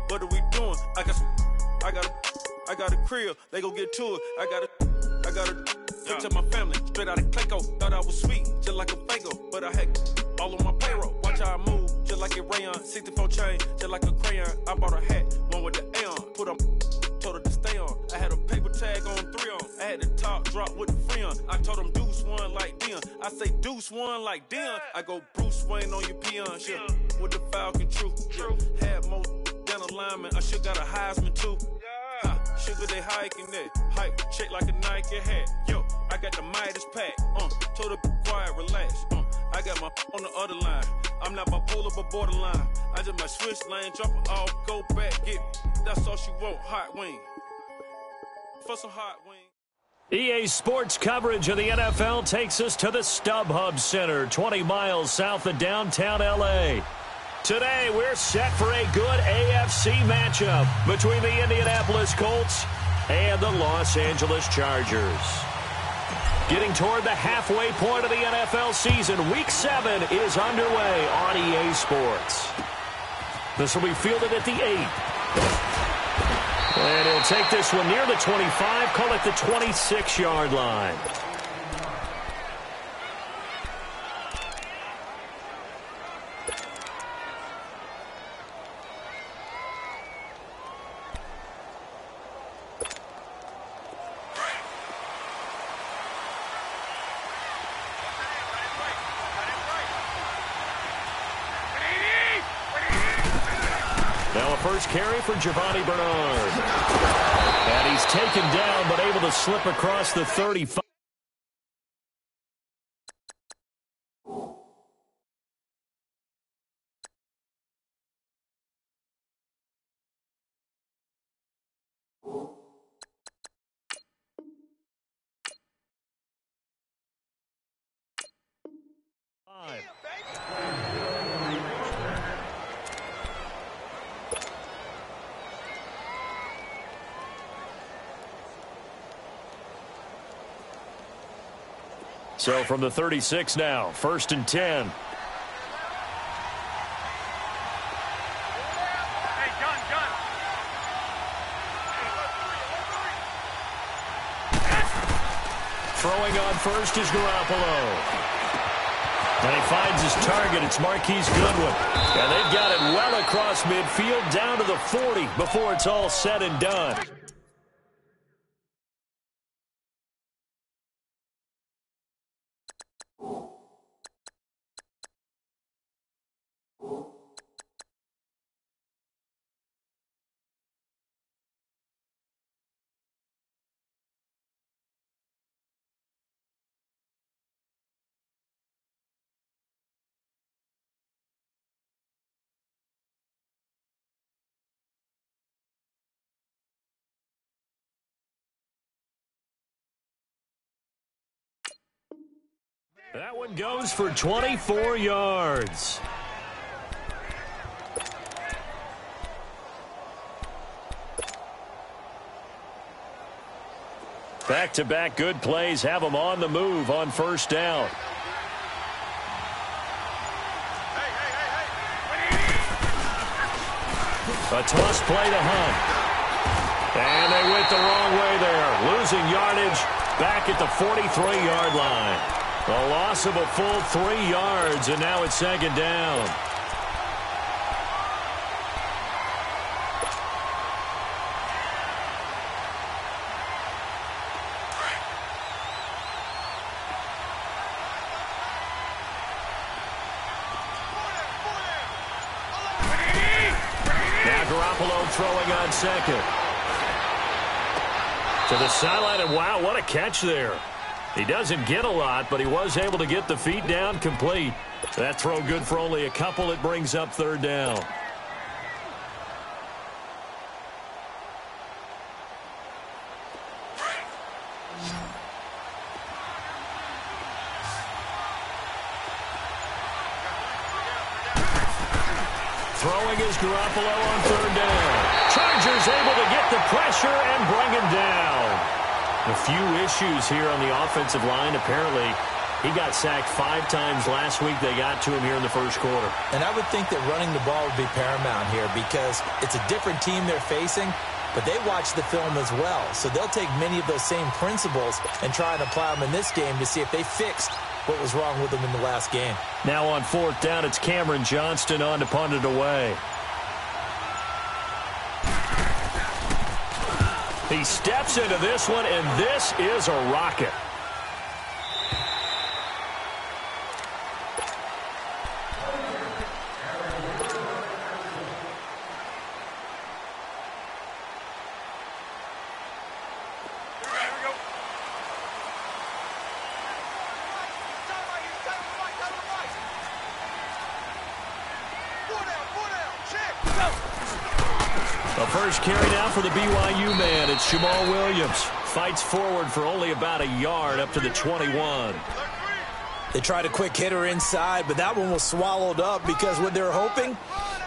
what are we doing? I got a crib, they gon' get to it. I got a picture my family, straight out of Clayco. Thought I was sweet, just like a Fago, but I had all on my payroll. Watch how I move, just like a rayon. 64 chain, just like a crayon. I bought a hat, one with the A on. Put on, told her to stay on. I had a paper tag on 3 on. I had the top drop with the free on. I told him deuce one like Dion. I say deuce one like Dion. I go Bruce Wayne on your peon, yeah. With the Falcon, true. Had most down alignment. I should got a Heisman too. Sugar, they hiking that. Hype, shake like a Nike hat. Yo, I got the Midas pack. Told her be quiet, relax. I got my on the other line. I'm not bipolar, but borderline. I just might switch lane, drop it off, go back, get. That's all she want, hot wing. For some hot wing. EA Sports coverage of the NFL takes us to the StubHub Center, 20 miles south of downtown L.A. Today, we're set for a good AFC matchup between the Indianapolis Colts and the Los Angeles Chargers. Getting toward the halfway point of the NFL season, Week 7 is underway on EA Sports. This will be fielded at the 8. And he'll take this one near the 25, call it the 26-yard line. Now a first carry for Giovanni Bernard. And he's taken down, but able to slip across the 35. So from the 36 now, 1st and 10. Throwing on first is Garoppolo. And he finds his target. It's Marquise Goodwin. And they've got it well across midfield down to the 40 before it's all said and done. That one goes for 24 yards. Back-to-back good plays have them on the move on first down. A toss play to Hunt. And they went the wrong way there. Losing yardage back at the 43-yard line. A loss of a full 3 yards, and now it's second down. Now Garoppolo throwing on second. To the sideline, and wow, what a catch there. He doesn't get a lot, but he was able to get the feet down complete. That throw good for only a couple. It brings up third down. Throwing is Garoppolo on third down. Chargers able to get the pressure and bring him down. A few issues here on the offensive line. Apparently, He got sacked 5 times last week. They got to him here in the first quarter. And I would think that running the ball would be paramount here because it's a different team they're facing, but they watch the film as well. So they'll take many of those same principles and try and apply them in this game to see if they fixed what was wrong with them in the last game. Now on 4th down, it's Cameron Johnston on to punt it away. He steps into this one, and this is a rocket. The first carry down for the BYU man. It's Jamal Williams. Fights forward for only about a yard up to the 21. They tried a quick hitter inside, but that one was swallowed up because what they're hoping,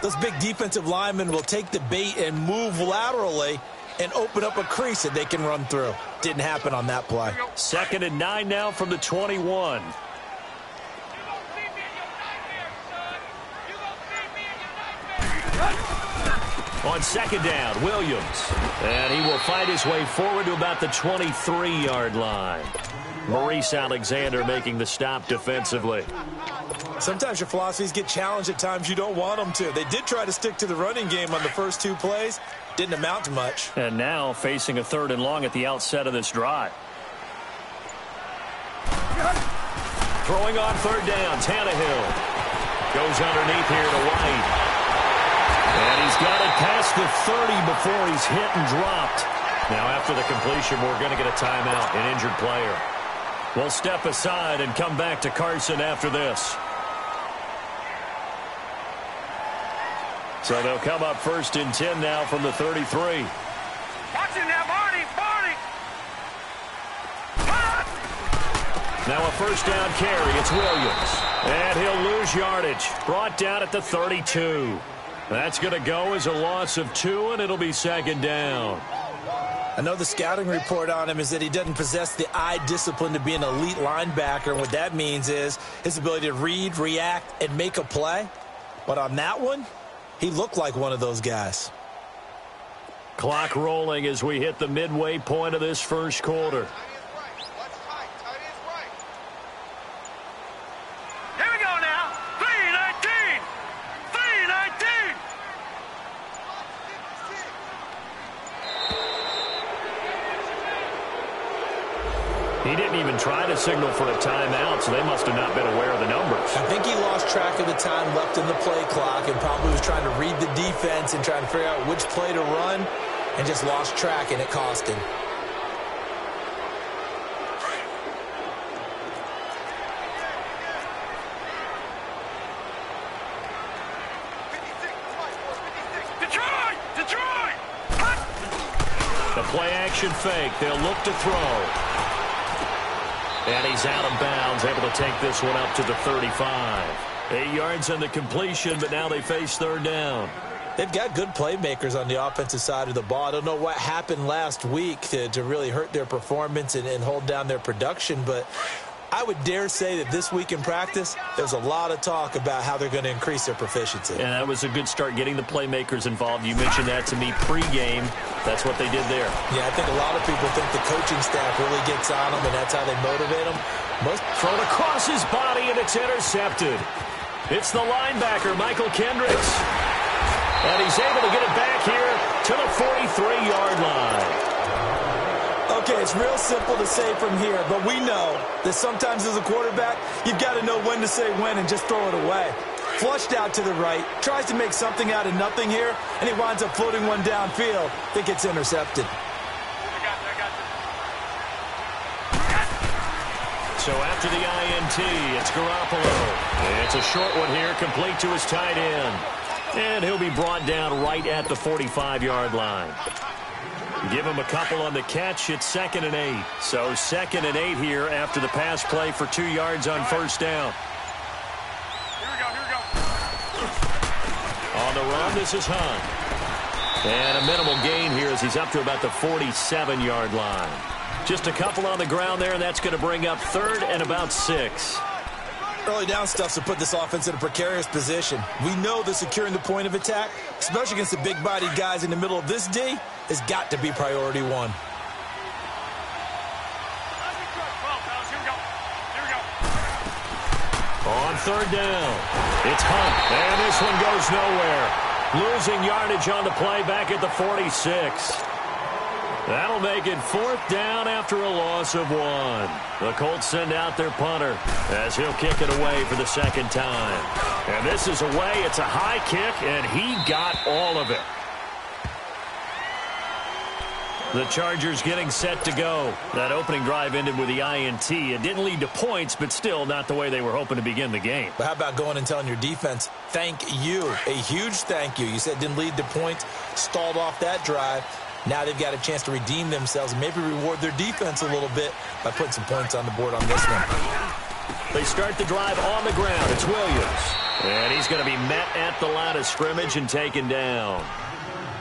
those big defensive linemen will take the bait and move laterally and open up a crease that they can run through. Didn't happen on that play. 2nd and 9 now from the 21. On 2nd down, Williams. And he will fight his way forward to about the 23-yard line. Maurice Alexander making the stop defensively. Sometimes your philosophies get challenged at times you don't want them to. They did try to stick to the running game on the first 2 plays. Didn't amount to much. And now facing a 3rd and long at the outset of this drive. Throwing on 3rd down, Tannehill. Goes underneath here to White. And he's got it past the 30 before he's hit and dropped. Now after the completion, we're going to get a timeout, an injured player. We'll step aside and come back to Carson after this. So they'll come up 1st and 10 now from the 33. Watch him now, Barney! Now a 1st down carry. It's Williams. And he'll lose yardage. Brought down at the 32. That's going to go as a loss of 2, and it'll be 2nd down. I know the scouting report on him is that he doesn't possess the eye discipline to be an elite linebacker. And what that means is his ability to read, react, and make a play. But on that one, he looked like one of those guys. Clock rolling as we hit the midway point of this first quarter. Here we go now. 3:19. 3:19. He didn't even try to signal for a timeout, so they must have not been aware of the numbers. I think he lost track of the time left in the play clock and probably was trying to read the defense and trying to figure out which play to run and just lost track, and it cost him. Detroit! The play action fake. They'll look to throw. And he's out of bounds, able to take this one up to the 35. 8 yards on the completion, but now they face 3rd down. They've got good playmakers on the offensive side of the ball. I don't know what happened last week to really hurt their performance and hold down their production, but I would dare say that this week in practice, there's a lot of talk about how they're going to increase their proficiency. And that was a good start getting the playmakers involved. You mentioned that to me pregame. That's what they did there. Yeah, I think a lot of people think the coaching staff really gets on them, and that's how they motivate them. Thrown across his body, and it's intercepted. It's the linebacker, Michael Kendricks. And he's able to get it back here to the 43-yard line. Okay, it's real simple to say from here, but we know that sometimes as a quarterback, you've got to know when to say when and just throw it away. Flushed out to the right, tries to make something out of nothing here, and he winds up floating one downfield that gets intercepted. So after the INT, it's Garoppolo. It's a short one here, complete to his tight end. And he'll be brought down right at the 45-yard line. Give him a couple on the catch. It's 2nd and 8. So 2nd and 8 here after the pass play for 2 yards on 1st down. Here we go. On the run, this is Hunt. And a minimal gain here as he's up to about the 47-yard line. Just a couple on the ground there, and that's going to bring up third and about 6. Early down stuff's to put this offense in a precarious position. We know that securing the point of attack, especially against the big-bodied guys in the middle of this D, has got to be priority one. On third down, it's Hunt, and this one goes nowhere. Losing yardage on the play back at the 46. That'll make it 4th down after a loss of 1. The Colts send out their punter as he'll kick it away for the 2nd time. And this is away. It's a high kick, and he got all of it. The Chargers getting set to go. That opening drive ended with the INT. It didn't lead to points, but still not the way they were hoping to begin the game. But how about going and telling your defense, thank you, a huge thank you. You said it didn't lead to points, stalled off that drive. Now they've got a chance to redeem themselves and maybe reward their defense a little bit by putting some points on the board on this one. They start the drive on the ground. It's Williams. And he's going to be met at the line of scrimmage and taken down.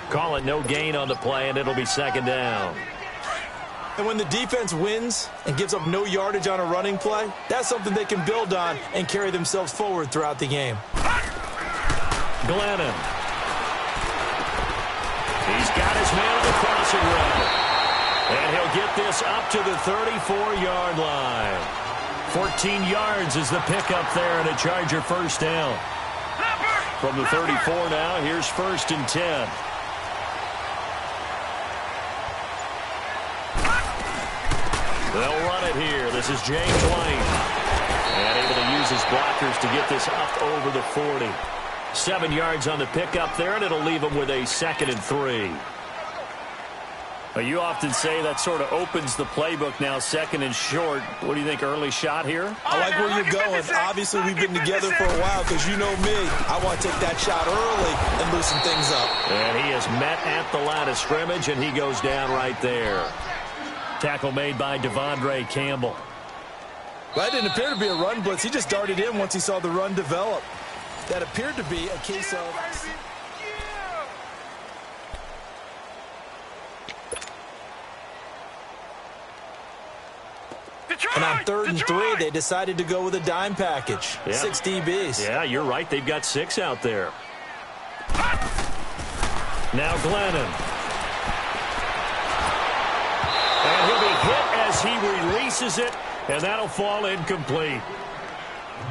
Call it no gain on the play, and it'll be 2nd down. And when the defense wins and gives up no yardage on a running play, that's something they can build on and carry themselves forward throughout the game. Glennon. He's got his man on the crossing route. And he'll get this up to the 34-yard line. 14 yards is the pickup there, and a Charger 1st down. From the 34 now, here's 1st and 10. They'll run it here. This is James White. And able to use his blockers to get this up over the 40. 7 yards on the pickup there, and it'll leave them with a 2nd and 3. You often say that sort of opens the playbook now, 2nd and short. What do you think, early shot here? I like where you're going. Obviously, we've been together for a while because you know me. I want to take that shot early and loosen things up. And he is met at the line of scrimmage, and he goes down right there. Tackle made by Devondre Campbell. Well, that didn't appear to be a run blitz. He just darted in once he saw the run develop. That appeared to be a case of... And on 3rd and 3, they decided to go with a dime package. Yeah. 6 DBs. Yeah, you're right. They've got 6 out there. Now Glennon. And he'll be hit as he releases it, and that'll fall incomplete.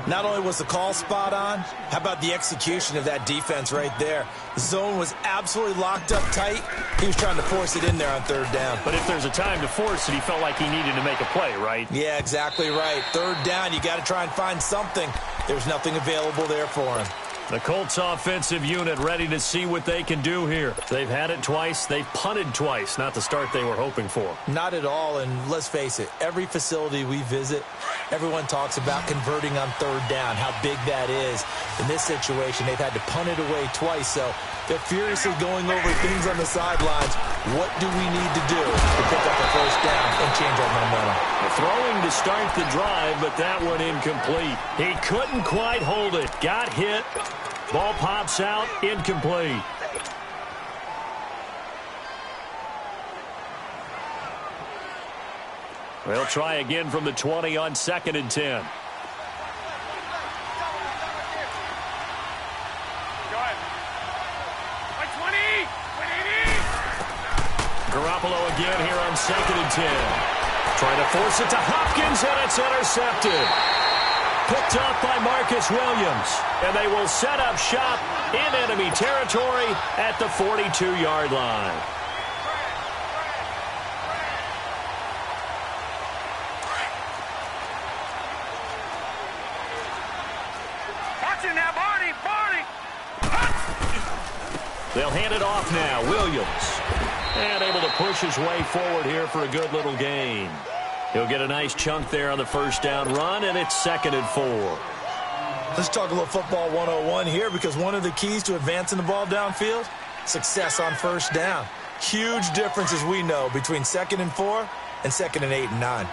Not only was the call spot on, how about the execution of that defense right there? The zone was absolutely locked up tight. He was trying to force it in there on 3rd down. But if there's a time to force it, he felt like he needed to make a play, right? Yeah, exactly right. 3rd down, you got to try and find something. There's nothing available there for him. The Colts offensive unit ready to see what they can do here. They've had it twice. They've punted twice. Not the start they were hoping for. Not at all, and let's face it, every facility we visit, everyone talks about converting on 3rd down, how big that is. In this situation, they've had to punt it away twice, so they're furiously going over things on the sidelines. What do we need to do to pick up a 1st down and change our momentum? Throwing to start the drive, but that one incomplete. He couldn't quite hold it. Got hit. Ball pops out, incomplete. They'll try again from the 20 on 2nd and 10. Garoppolo again here on 2nd and 10. Trying to force it to Hopkins, and it's intercepted. Picked up by Marcus Williams. And they will set up shop in enemy territory at the 42-yard line. Watching now, Barney! They'll hand it off now. Williams. And able to push his way forward here for a good little gain. He'll get a nice chunk there on the 1st down run, and it's 2nd and 4. Let's talk a little football 101 here, because one of the keys to advancing the ball downfield, success on 1st down. Huge difference, as we know, between 2nd and 4 and 2nd and 8 and 9.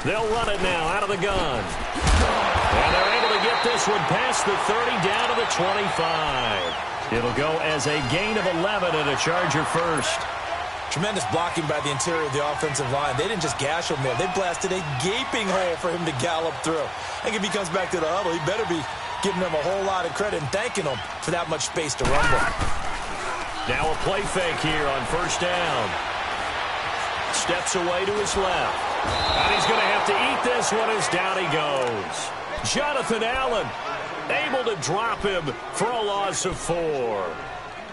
They'll run it now out of the gun. And they're able to get this one past the 30 down to the 25. It'll go as a gain of 11 and a Charger first. Tremendous blocking by the interior of the offensive line. They didn't just gash him there. They blasted a gaping hole for him to gallop through. I think if he comes back to the huddle, he better be giving them a whole lot of credit and thanking them for that much space to rumble. Now a play fake here on first down. Steps away to his left. And he's going to have to eat this one as down he goes. Jonathan Allen able to drop him for a loss of 4.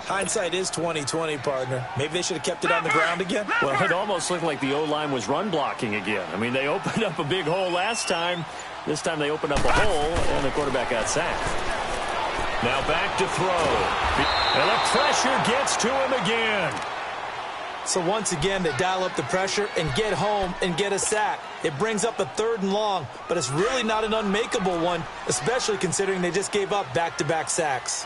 Hindsight is 20/20, partner. Maybe they should have kept it on the ground again. Well, it almost looked like the O-line was run blocking again. I mean, they opened up a big hole last time. This time they opened up a hole, and the quarterback got sacked. Now back to throw. And the pressure gets to him again. So once again, they dial up the pressure and get home and get a sack. It brings up a 3rd and long, but it's really not an unmakeable one, especially considering they just gave up back-to-back sacks.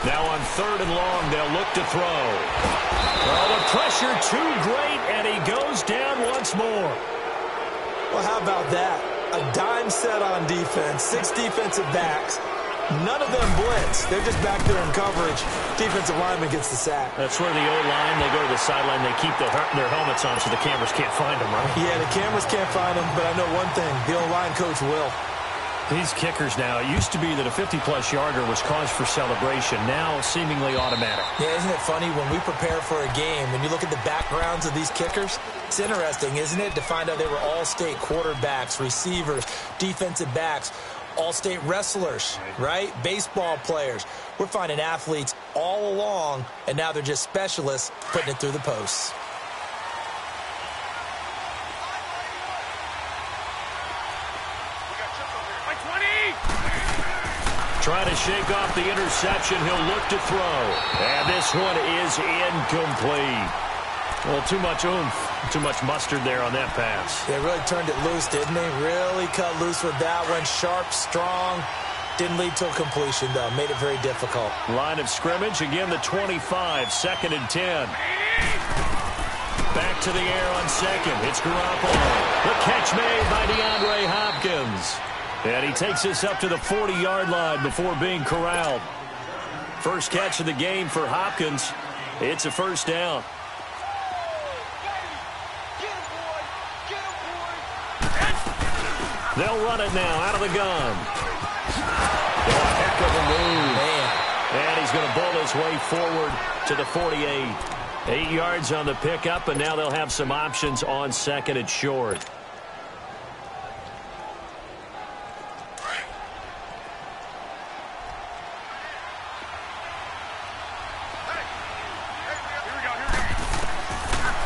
Now on 3rd and long, they'll look to throw. Well, the pressure too great, and he goes down once more. Well, how about that? A dime set on defense, 6 defensive backs. None of them blitz. They're just back there in coverage. Defensive lineman gets the sack. That's where the O-line, they go to the sideline, they keep their helmets on so the cameras can't find them, right? Yeah, the cameras can't find them, but I know one thing. The O-line coach will. These kickers now, it used to be that a 50-plus yarder was cause for celebration. Now, seemingly automatic. Yeah, isn't it funny when we prepare for a game, when you look at the backgrounds of these kickers? It's interesting, isn't it, to find out they were all-state quarterbacks, receivers, defensive backs, all-state wrestlers, right? Baseball players. We're finding athletes all along, and now they're just specialists putting it through the posts. Trying to shake off the interception. He'll look to throw. And this one is incomplete. Well, too much oomph, too much mustard there on that pass. They really turned it loose, didn't they? Really cut loose with that one. Sharp, strong. Didn't lead to a completion, though. Made it very difficult. Line of scrimmage. Again, the 25. 2nd and 10. Back to the air on 2nd. It's Garoppolo. The catch made by DeAndre Hopkins. And he takes us up to the 40-yard line before being corralled. First catch of the game for Hopkins. It's a first down. They'll run it now out of the gun. Oh, heck of a move. Man. And he's going to bowl his way forward to the 48. 8 yards on the pickup, and now they'll have some options on 2nd and short.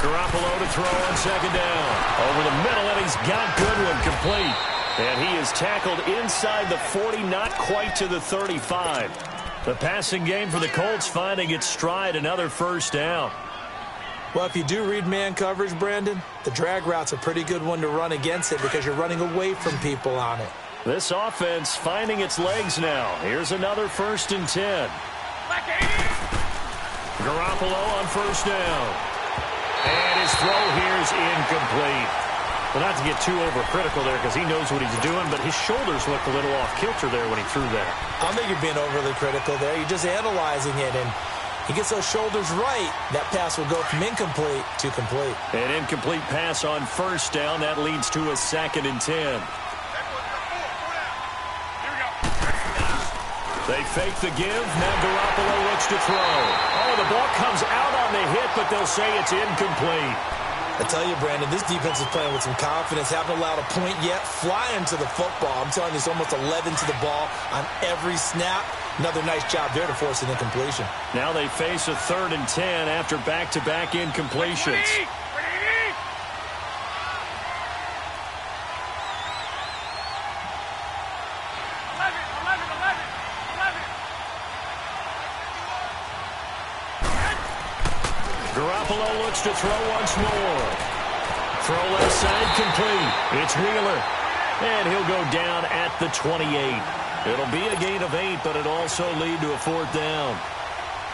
Garoppolo to throw on 2nd down. Over the middle, and he's got Goodwin complete. And he is tackled inside the 40, not quite to the 35. The passing game for the Colts finding its stride, another first down. Well, if you do read man coverage, Brandon, the drag route's a pretty good one to run against it because you're running away from people on it. This offense finding its legs now. Here's another 1st and 10. Garoppolo on first down. And his throw here is incomplete. Well, not to get too overcritical there because he knows what he's doing, but his shoulders looked a little off kilter there when he threw that. I don't think you're being overly critical there. You're just analyzing it, and he gets those shoulders right. That pass will go from incomplete to complete. An incomplete pass on first down. That leads to a 2nd and 10. They fake the give. Now Garoppolo looks to throw. Oh, the ball comes out on the hit, but they'll say it's incomplete. I tell you, Brandon, this defense is playing with some confidence. Haven't allowed a point yet. Flying to the football. I'm telling you, it's almost 11 to the ball on every snap. Another nice job there to force an incompletion. Now they face a 3rd and 10 after back-to-back incompletions. Garoppolo looks to throw once more. Throw left side complete. It's Wheeler. And he'll go down at the 28. It'll be a gain of 8, but it'll also lead to a 4th down.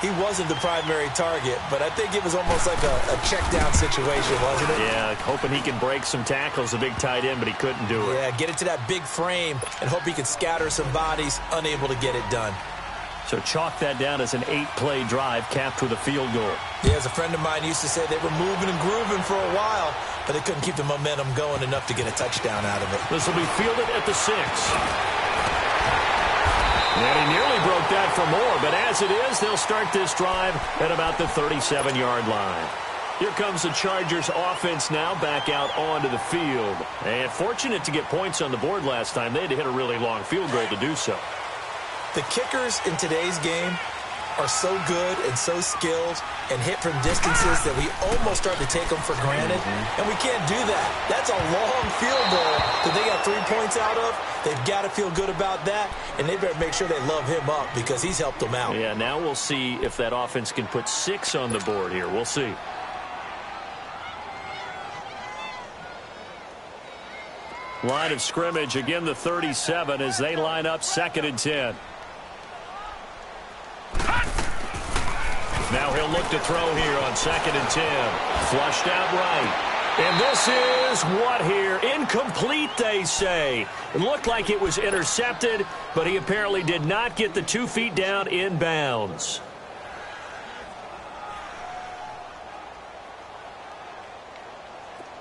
he wasn't the primary target, but I think it was almost like a check-down situation, wasn't it? Yeah, hoping he can break some tackles, a big tight end, but he couldn't do it. Yeah, get it to that big frame and hope he can scatter some bodies, unable to get it done. So chalk that down as an 8-play drive capped with a field goal. Yeah, as a friend of mine used to say, they were moving and grooving for a while, but they couldn't keep the momentum going enough to get a touchdown out of it. This will be fielded at the 6. And he nearly broke that for more, but as it is, they'll start this drive at about the 37-yard line. Here comes the Chargers offense now back out onto the field. And fortunate to get points on the board last time. They had to hit a really long field goal to do so. The kickers in today's game are so good and so skilled and hit from distances that we almost start to take them for granted. And we can't do that. That's a long field goal that they got 3 points out of. They've got to feel good about that, and they better make sure they love him up because he's helped them out. Yeah, now we'll see if that offense can put 6 on the board here. We'll see. Line of scrimmage, again the 37 as they line up 2nd and 10. Now he'll look to throw here on 2nd and 10. Flushed out right. And this is what here? Incomplete, they say. It looked like it was intercepted, but he apparently did not get the 2 feet down in bounds.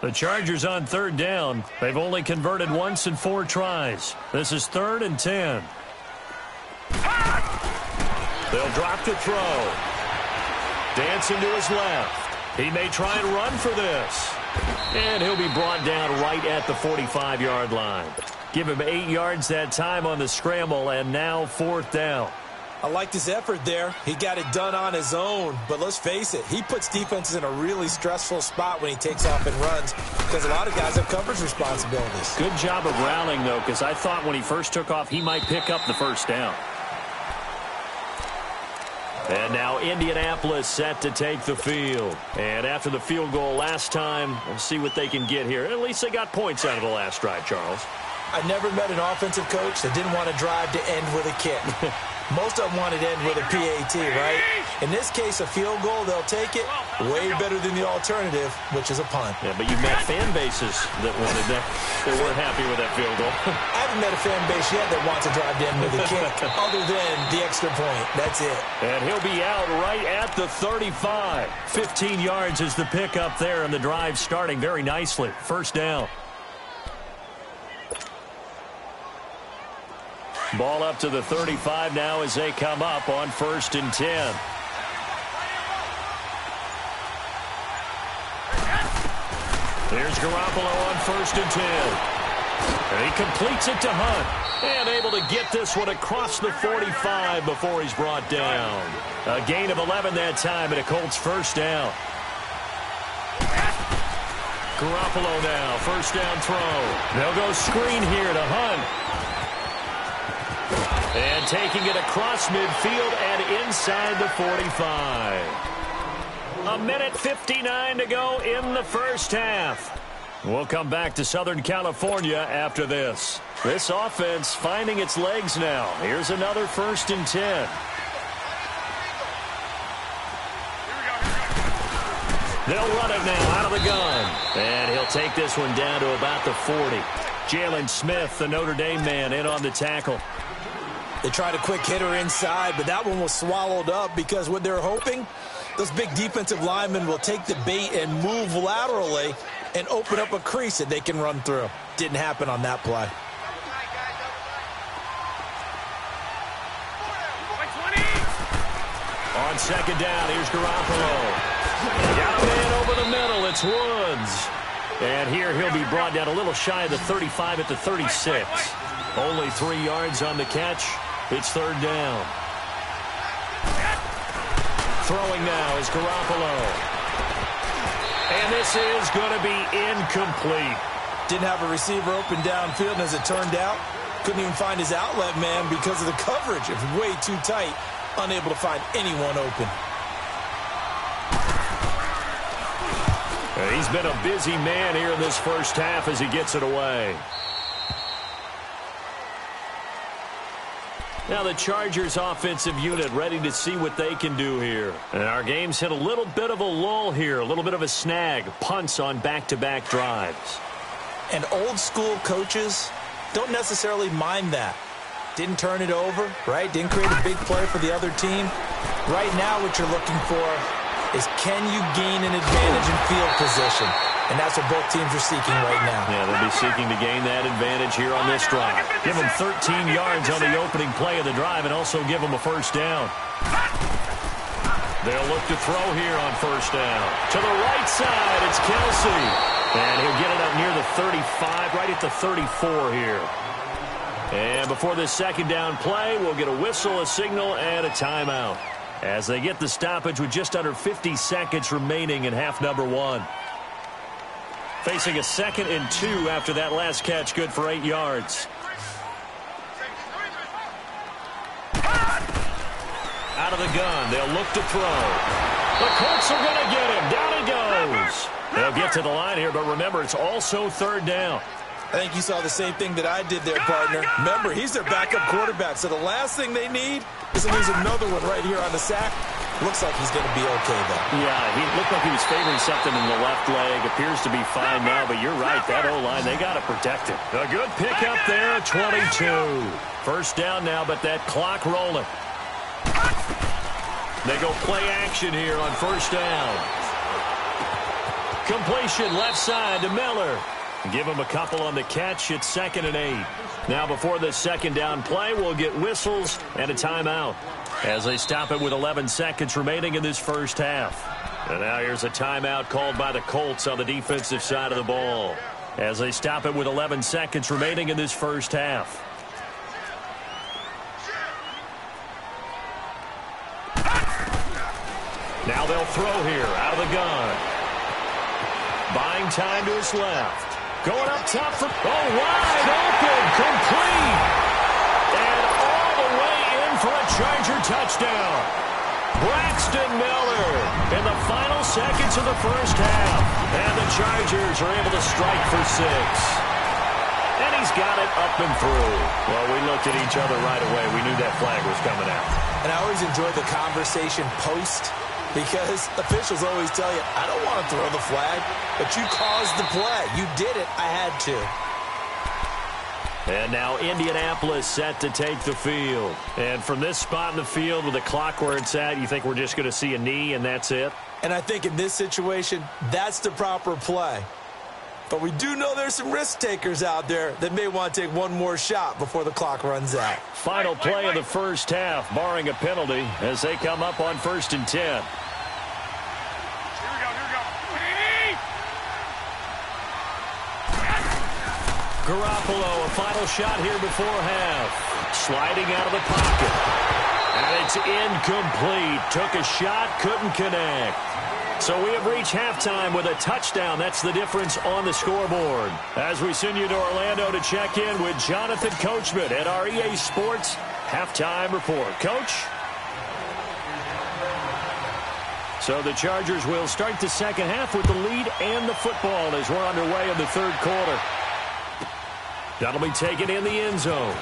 The Chargers on 3rd down. They've only converted once in 4 tries. This is 3rd and 10. They'll drop the throw. Dancing to his left. He may try and run for this. And he'll be brought down right at the 45-yard line. Give him 8 yards that time on the scramble, and now 4th down. I liked his effort there. He got it done on his own. But let's face it, he puts defenses in a really stressful spot when he takes off and runs because a lot of guys have coverage responsibilities. Good job of rallying, though, because I thought when he first took off, he might pick up the 1st down. And now Indianapolis set to take the field. And after the field goal last time, we'll see what they can get here. At least they got points out of the last drive, Charles. I never met an offensive coach that didn't want to drive to end with a kick. Most of them wanted to end with a PAT, right? In this case, a field goal, they'll take it. Way better than the alternative, which is a punt. Yeah, but you've met fan bases that wanted that. They weren't happy with that field goal. I haven't met a fan base yet that wants to drive to end with a kick, other than the extra point. That's it. And he'll be out right at the 35. 15 yards is the pickup there, and the drive starting very nicely. 1st down. Ball up to the 35 now as they come up on 1st and 10. Here's Garoppolo on 1st and 10. And he completes it to Hunt. And able to get this one across the 45 before he's brought down. A gain of 11 that time, and a Colts 1st down. Garoppolo now, 1st down throw. They'll go screen here to Hunt. And taking it across midfield and inside the 45. 1:59 to go in the 1st half. We'll come back to Southern California after this. This offense finding its legs now. Here's another 1st and 10. They'll run it now out of the gun. And he'll take this one down to about the 40. Jalen Smith, the Notre Dame man, in on the tackle. They tried a quick hitter inside, but that one was swallowed up because what they're hoping, those big defensive linemen will take the bait and move laterally and open up a crease that they can run through. Didn't happen on that play. On 2nd down, here's Garoppolo. Got a man over the middle. It's Woods. And here he'll be brought down a little shy of the 35 at the 36. Only 3 yards on the catch. It's 3rd down. Throwing now is Garoppolo. And this is going to be incomplete. Didn't have a receiver open downfield, and as it turned out, couldn't even find his outlet man because of the coverage. It was way too tight, unable to find anyone open. He's been a busy man here in this 1st half as he gets it away. Now the Chargers offensive unit ready to see what they can do here. And our game's hit a little bit of a lull here, a little bit of a snag. Punts on back-to-back drives. And old school coaches don't necessarily mind that. Didn't turn it over, right? Didn't create a big play for the other team. Right now what you're looking for is can you gain an advantage in field position? And that's what both teams are seeking right now. Yeah, they'll be seeking to gain that advantage here on this drive. Give them 13 yards on the opening play of the drive and also give them a first down. They'll look to throw here on first down. To the right side, it's Kelsey. And he'll get it up near the 35, right at the 34 here. And before this second down play, we'll get a whistle, a signal, and a timeout. As they get the stoppage with just under 50 seconds remaining in half number 1. Facing a 2nd and 2 after that last catch, good for 8 yards. Out of the gun, they'll look to throw. The Colts are going to get him. Down he goes. They'll get to the line here, but remember, it's also 3rd down. I think you saw the same thing that I did there, partner. Remember, he's their backup quarterback, so the last thing they need is to lose another one right here on the sack. Looks like he's going to be okay, though. Yeah, he looked like he was favoring something in the left leg. Appears to be fine now, but you're right. That O-line, they got to protect him. A good pickup there, 22. First down now, but that clock rolling. They go play action here on first down. Completion left side to Miller. Give him a couple on the catch. It's 2nd and 8. Now before the second down play, we'll get whistles and a timeout as they stop it with 11 seconds remaining in this first half. And now here's a timeout called by the Colts on the defensive side of the ball as they stop it with 11 seconds remaining in this first half. Now they'll throw here out of the gun. Buying time to his left. Going up top for, wide open, complete. And all the way in for a Charger touchdown. Braxton Miller in the final seconds of the first half. And the Chargers are able to strike for 6. And he's got it up and through. Well, we looked at each other right away. We knew that flag was coming out. And I always enjoy the conversation post, because officials always tell you, I don't want to throw the flag, but you caused the play. You did it. I had to. And now Indianapolis set to take the field. And from this spot in the field with the clock where it's at, you think we're just going to see a knee and that's it? And I think in this situation, that's the proper play. But we do know there's some risk takers out there that may want to take one more shot before the clock runs out. Final play of the first half, barring a penalty, as they come up on 1st and 10. Garoppolo, a final shot here before half. Sliding out of the pocket. And it's incomplete. Took a shot, couldn't connect. So we have reached halftime with a touchdown. That's the difference on the scoreboard. As we send you to Orlando to check in with Jonathan Coachman at our EA Sports Halftime Report. Coach? So the Chargers will start the second half with the lead and the football as we're underway in the third quarter. That'll be taken in the end zone.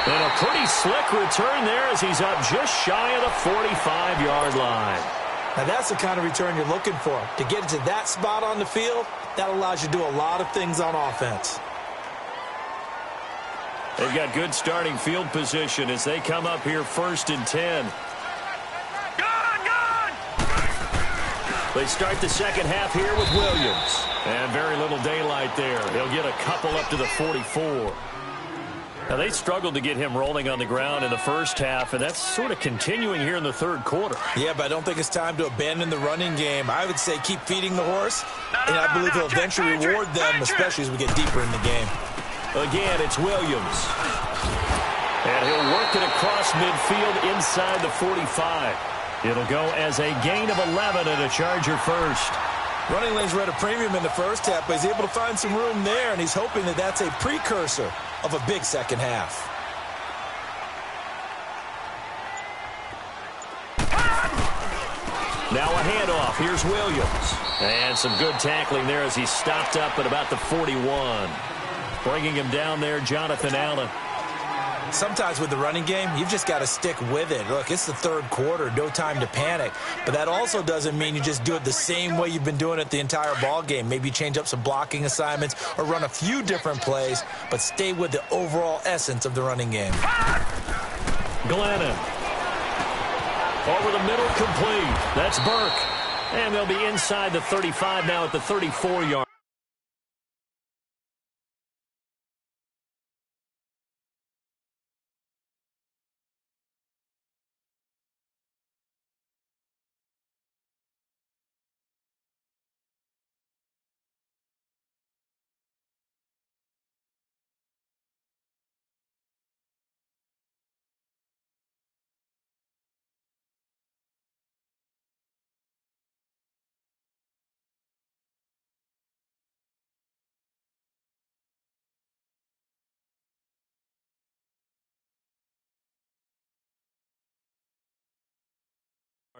And a pretty slick return there as he's up just shy of the 45-yard line. Now that's the kind of return you're looking for. To get it to that spot on the field, that allows you to do a lot of things on offense. They've got good starting field position as they come up here 1st and 10. They start the second half here with Williams. And very little daylight there. They'll get a couple up to the 44. Now, they struggled to get him rolling on the ground in the first half, and that's sort of continuing here in the third quarter. Yeah, but I don't think it's time to abandon the running game. I would say keep feeding the horse, and I believe he'll eventually reward them, especially as we get deeper in the game. Again, it's Williams. And he'll work it across midfield inside the 45. It'll go as a gain of 11 and a Charger first. Running lanes were at a premium in the first half, but he's able to find some room there, and he's hoping that that's a precursor of a big second half. Now a handoff. Here's Williams. And some good tackling there as he stopped up at about the 41. Bringing him down there, Jonathan Allen. Sometimes with the running game, you've just got to stick with it. Look, it's the third quarter, no time to panic. But that also doesn't mean you just do it the same way you've been doing it the entire ball game. Maybe change up some blocking assignments or run a few different plays, but stay with the overall essence of the running game. Glennon. Over the middle, complete. That's Burke. And they'll be inside the 35 now at the 34-yard.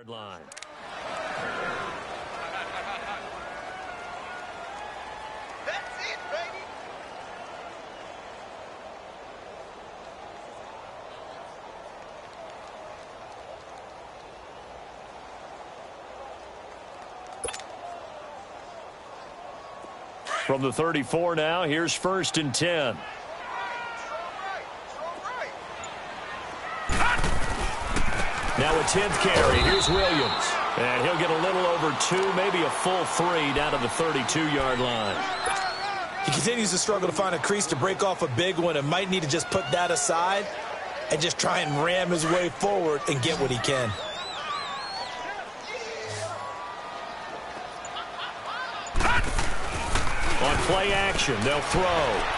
Line. That's it, baby. From the 34 now, here's 1st and 10. Now a 10th carry. Here's Williams. And he'll get a little over 2, maybe a full 3 down to the 32-yard line. He continues to struggle to find a crease to break off a big one and might need to just put that aside and just try and ram his way forward and get what he can. On play action, they'll throw.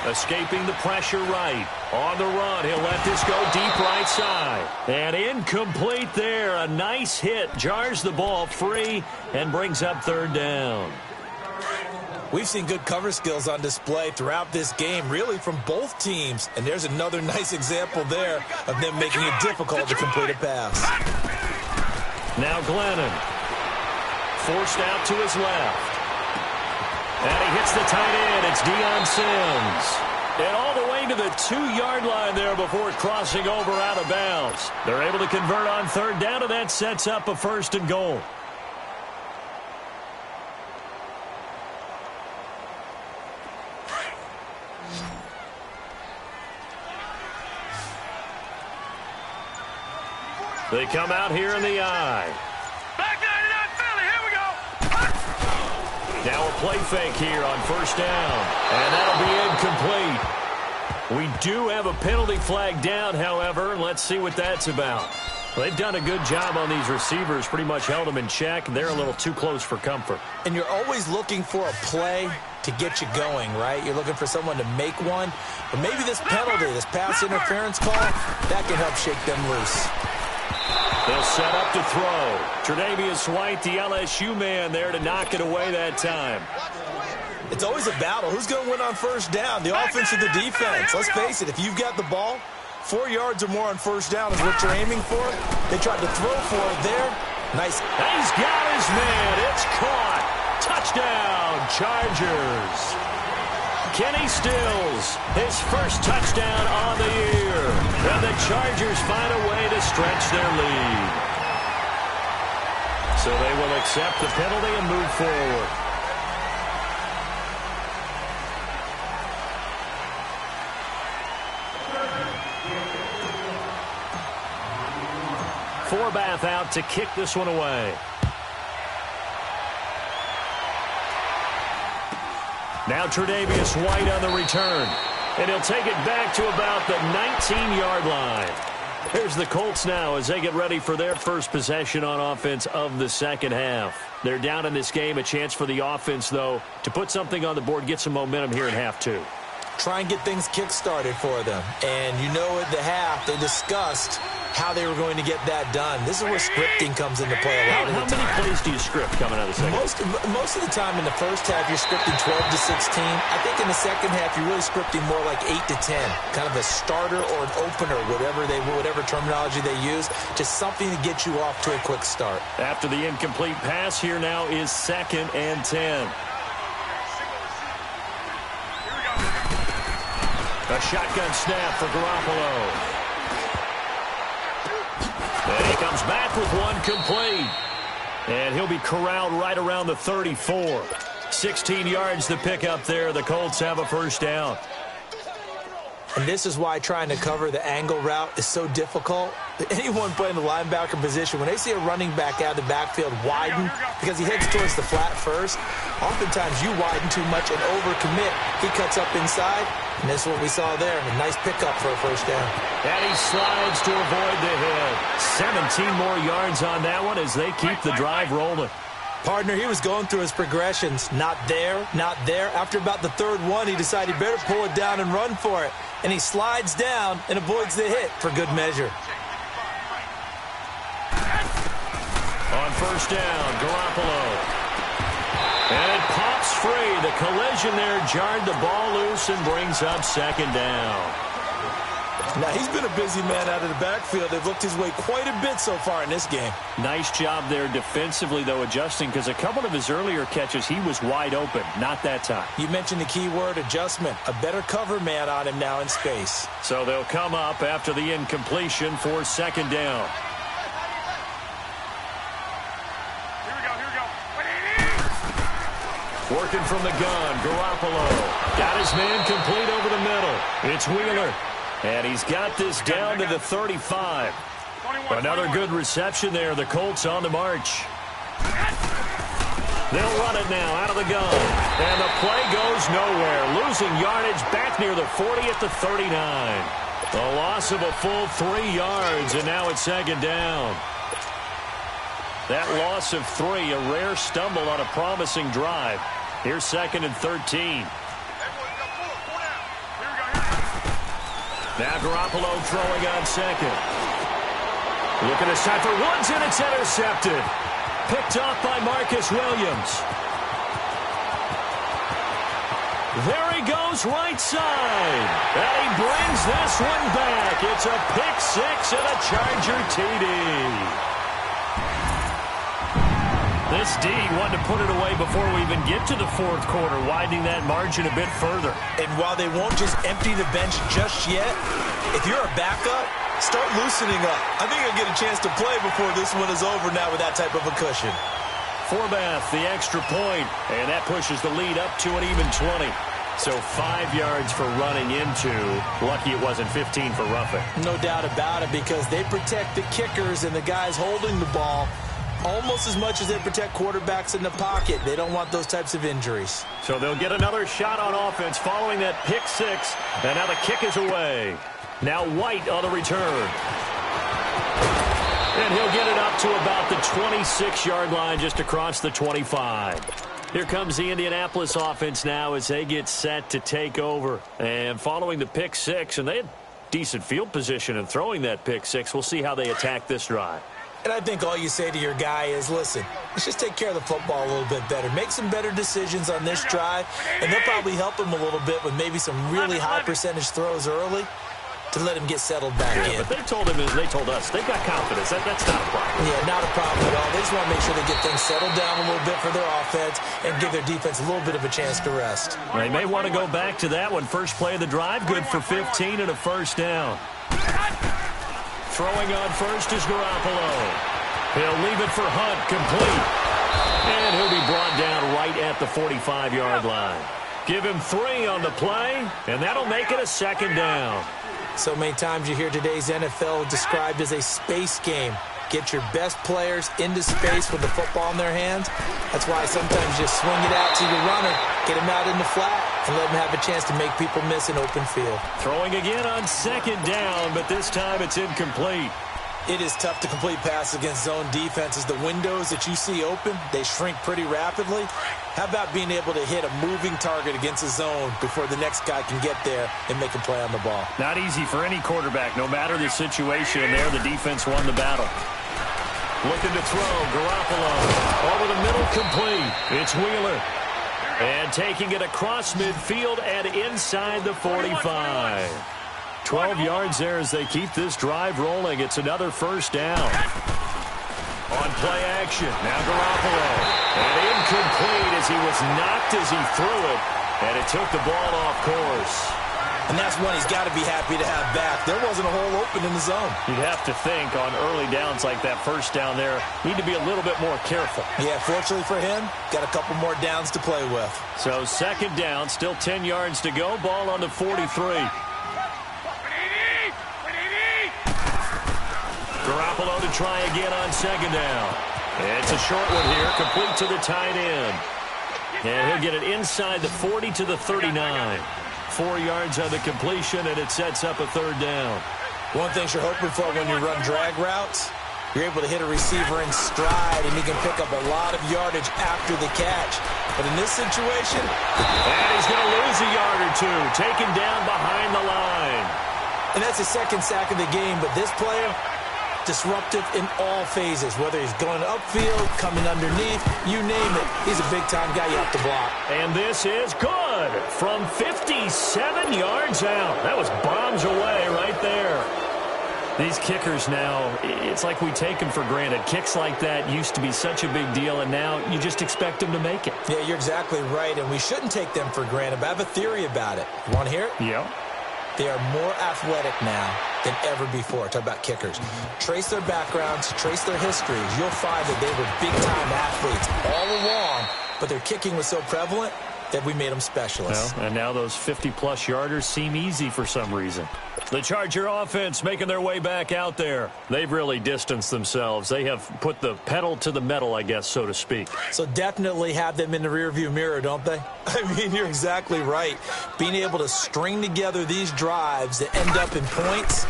Escaping the pressure right. On the run, he'll let this go deep right side. And incomplete there. A nice hit. Jars the ball free and brings up 3rd down. We've seen good cover skills on display throughout this game, really from both teams. And there's another nice example there of them making it difficult to complete a pass. Now Glennon. Forced out to his left. And he hits the tight end. It's Deion Sims. And all the way to the 2-yard line there before crossing over out of bounds. They're able to convert on 3rd down, and that sets up a 1st and goal. They come out here in the eye. Back 99 Philly, here we go. Now a play fake here on 1st down. And that'll be incomplete. We do have a penalty flag down, however. Let's see what that's about. Well, they've done a good job on these receivers, pretty much held them in check. They're a little too close for comfort. And you're always looking for a play to get you going, right? You're looking for someone to make one. But maybe this penalty, this pass interference call, that can help shake them loose. They'll set up to throw. Tre'Davious White, the LSU man, there to knock it away that time. It's always a battle. Who's going to win on 1st down, the offense or the defense? Let's face it, if you've got the ball, 4 yards or more on 1st down is what you're aiming for. They tried to throw for it there. Nice. He's got his man. It's caught. Touchdown, Chargers. Kenny Stills, his first touchdown on the year. And the Chargers find a way to stretch their lead. So they will accept the penalty and move forward. Forbath out to kick this one away. Now Tre'Davious White on the return. And he'll take it back to about the 19-yard line. Here's the Colts now as they get ready for their first possession on offense of the 2nd half. They're down in this game. A chance for the offense, though, to put something on the board, get some momentum here in half 2. Try and get things kick-started for them. And you know at the half, they discussed how they were going to get that done. This is where scripting comes into play a lot of the time. How many plays do you script coming out of the second? Most of the time in the first half, you're scripting 12 to 16. I think in the second half, you're really scripting more like 8 to 10. Kind of a starter or an opener, whatever terminology they use. Just something to get you off to a quick start. After the incomplete pass, here now is 2nd and 10. A shotgun snap for Garoppolo. And he comes back with one complete. And he'll be corralled right around the 34. 16 yards to pick up there. The Colts have a first down. And this is why trying to cover the angle route is so difficult. Anyone playing the linebacker position, when they see a running back out of the backfield widen because he heads towards the flat first, oftentimes you widen too much and overcommit. He cuts up inside, and this is what we saw there. A nice pickup for a first down. And he slides to avoid the hit. 17 more yards on that one as they keep the drive rolling. Partner, he was going through his progressions. Not there, not there. After about the third one, he decided he better pull it down and run for it. And he slides down and avoids the hit for good measure. On first down, Garoppolo. And it pops free. The collision there jarred the ball loose and brings up second down. Now, he's been a busy man out of the backfield. They've looked his way quite a bit so far in this game. Nice job there defensively, though, adjusting, because a couple of his earlier catches, he was wide open. Not that time. You mentioned the key word, adjustment. A better cover man on him now in space. So they'll come up after the incompletion for second down. Here we go. Working from the gun, Garoppolo. Got his man complete over the middle. It's Wheeler. And he's got this down to the 35. Another good reception there. The Colts on the march. They'll run it now out of the gun. And the play goes nowhere. Losing yardage back near the 40 at the 39. A loss of a full 3 yards, and now it's second down. That loss of 3, a rare stumble on a promising drive. Here's second and 13. Now Garoppolo throwing on second. Looking aside for Woods, and it's intercepted. Picked off by Marcus Williams. There he goes right side. And he brings this one back. It's a pick six and a Charger TD. This D wanted to put it away before we even get to the fourth quarter, widening that margin a bit further. And while they won't just empty the bench just yet, if you're a backup, start loosening up. I think you'll get a chance to play before this one is over now with that type of a cushion. Forbath, the extra point, and that pushes the lead up to an even 20. So 5 yards for running into. Lucky it wasn't 15 for roughing. No doubt about it, because they protect the kickers and the guys holding the ball almost as much as they protect quarterbacks in the pocket. They don't want those types of injuries. So they'll get another shot on offense following that pick six, and now the kick is away. Now White on the return. And he'll get it up to about the 26-yard line, just across the 25. Here comes the Indianapolis offense now as they get set to take over. And following the pick six, and they had decent field position in throwing that pick six. We'll see how they attack this drive. And I think all you say to your guy is, listen, let's just take care of the football a little bit better. Make some better decisions on this drive, and they'll probably help him a little bit with maybe some really high percentage throws early to let him get settled back in. But they told him, as they told us, they've got confidence. That's not a problem. Yeah, not a problem at all. They just want to make sure they get things settled down a little bit for their offense and give their defense a little bit of a chance to rest. They may want to go back to that one. First play of the drive, good for 15 and a first down. Throwing on first is Garoppolo. He'll leave it for Hunt, complete. And he'll be brought down right at the 45-yard line. Give him 3 on the play, and that'll make it a second down. So many times you hear today's NFL described as a space game. Get your best players into space with the football in their hands. That's why sometimes you just swing it out to your runner, get him out in the flat, and let him have a chance to make people miss an open field. Throwing again on second down, but this time it's incomplete. It is tough to complete passes against zone defenses. The windows that you see open, they shrink pretty rapidly. How about being able to hit a moving target against a zone before the next guy can get there and make a play on the ball? Not easy for any quarterback. No matter the situation there, the defense won the battle. Looking to throw, Garoppolo. Over the middle, complete. It's Wheeler. And taking it across midfield and inside the 45. 12 yards there as they keep this drive rolling. It's another first down. On play action, now Garoppolo. And incomplete as he was knocked as he threw it. And it took the ball off course. And that's one he's got to be happy to have back. There wasn't a hole open in the zone. You'd have to think on early downs like that first down there, need to be a little bit more careful. Yeah, fortunately for him, got a couple more downs to play with. So second down, still 10 yards to go. Ball on the 43. Garoppolo to try again on second down. It's a short one here, complete to the tight end. And he'll get it inside the 40 to the 39. 4 yards on the completion, and it sets up a third down. One thing you're hoping for when you run drag routes, you're able to hit a receiver in stride, and he can pick up a lot of yardage after the catch. But in this situation... And he's going to lose a yard or two, taken down behind the line. And that's his second sack of the game, but this player... disruptive in all phases, whether he's going upfield, coming underneath, you name it. He's a big-time guy you have to block. And this is good from 57 yards out. That was bombs away right there. These kickers now, it's like we take them for granted. Kicks like that used to be such a big deal, and now you just expect them to make it. Yeah, you're exactly right, and we shouldn't take them for granted, but I have a theory about it. You want to hear it? Yeah. They are more athletic now than ever before. Talk about kickers. Trace their backgrounds, trace their histories. You'll find that they were big-time athletes all along, but their kicking was so prevalent that we made them specialists. Well, and now those 50-plus yarders seem easy for some reason. The Charger offense making their way back out there. They've really distanced themselves. They have put the pedal to the metal, I guess, so to speak. So definitely have them in the rearview mirror, don't they? I mean, you're exactly right. Being able to string together these drives that end up in points,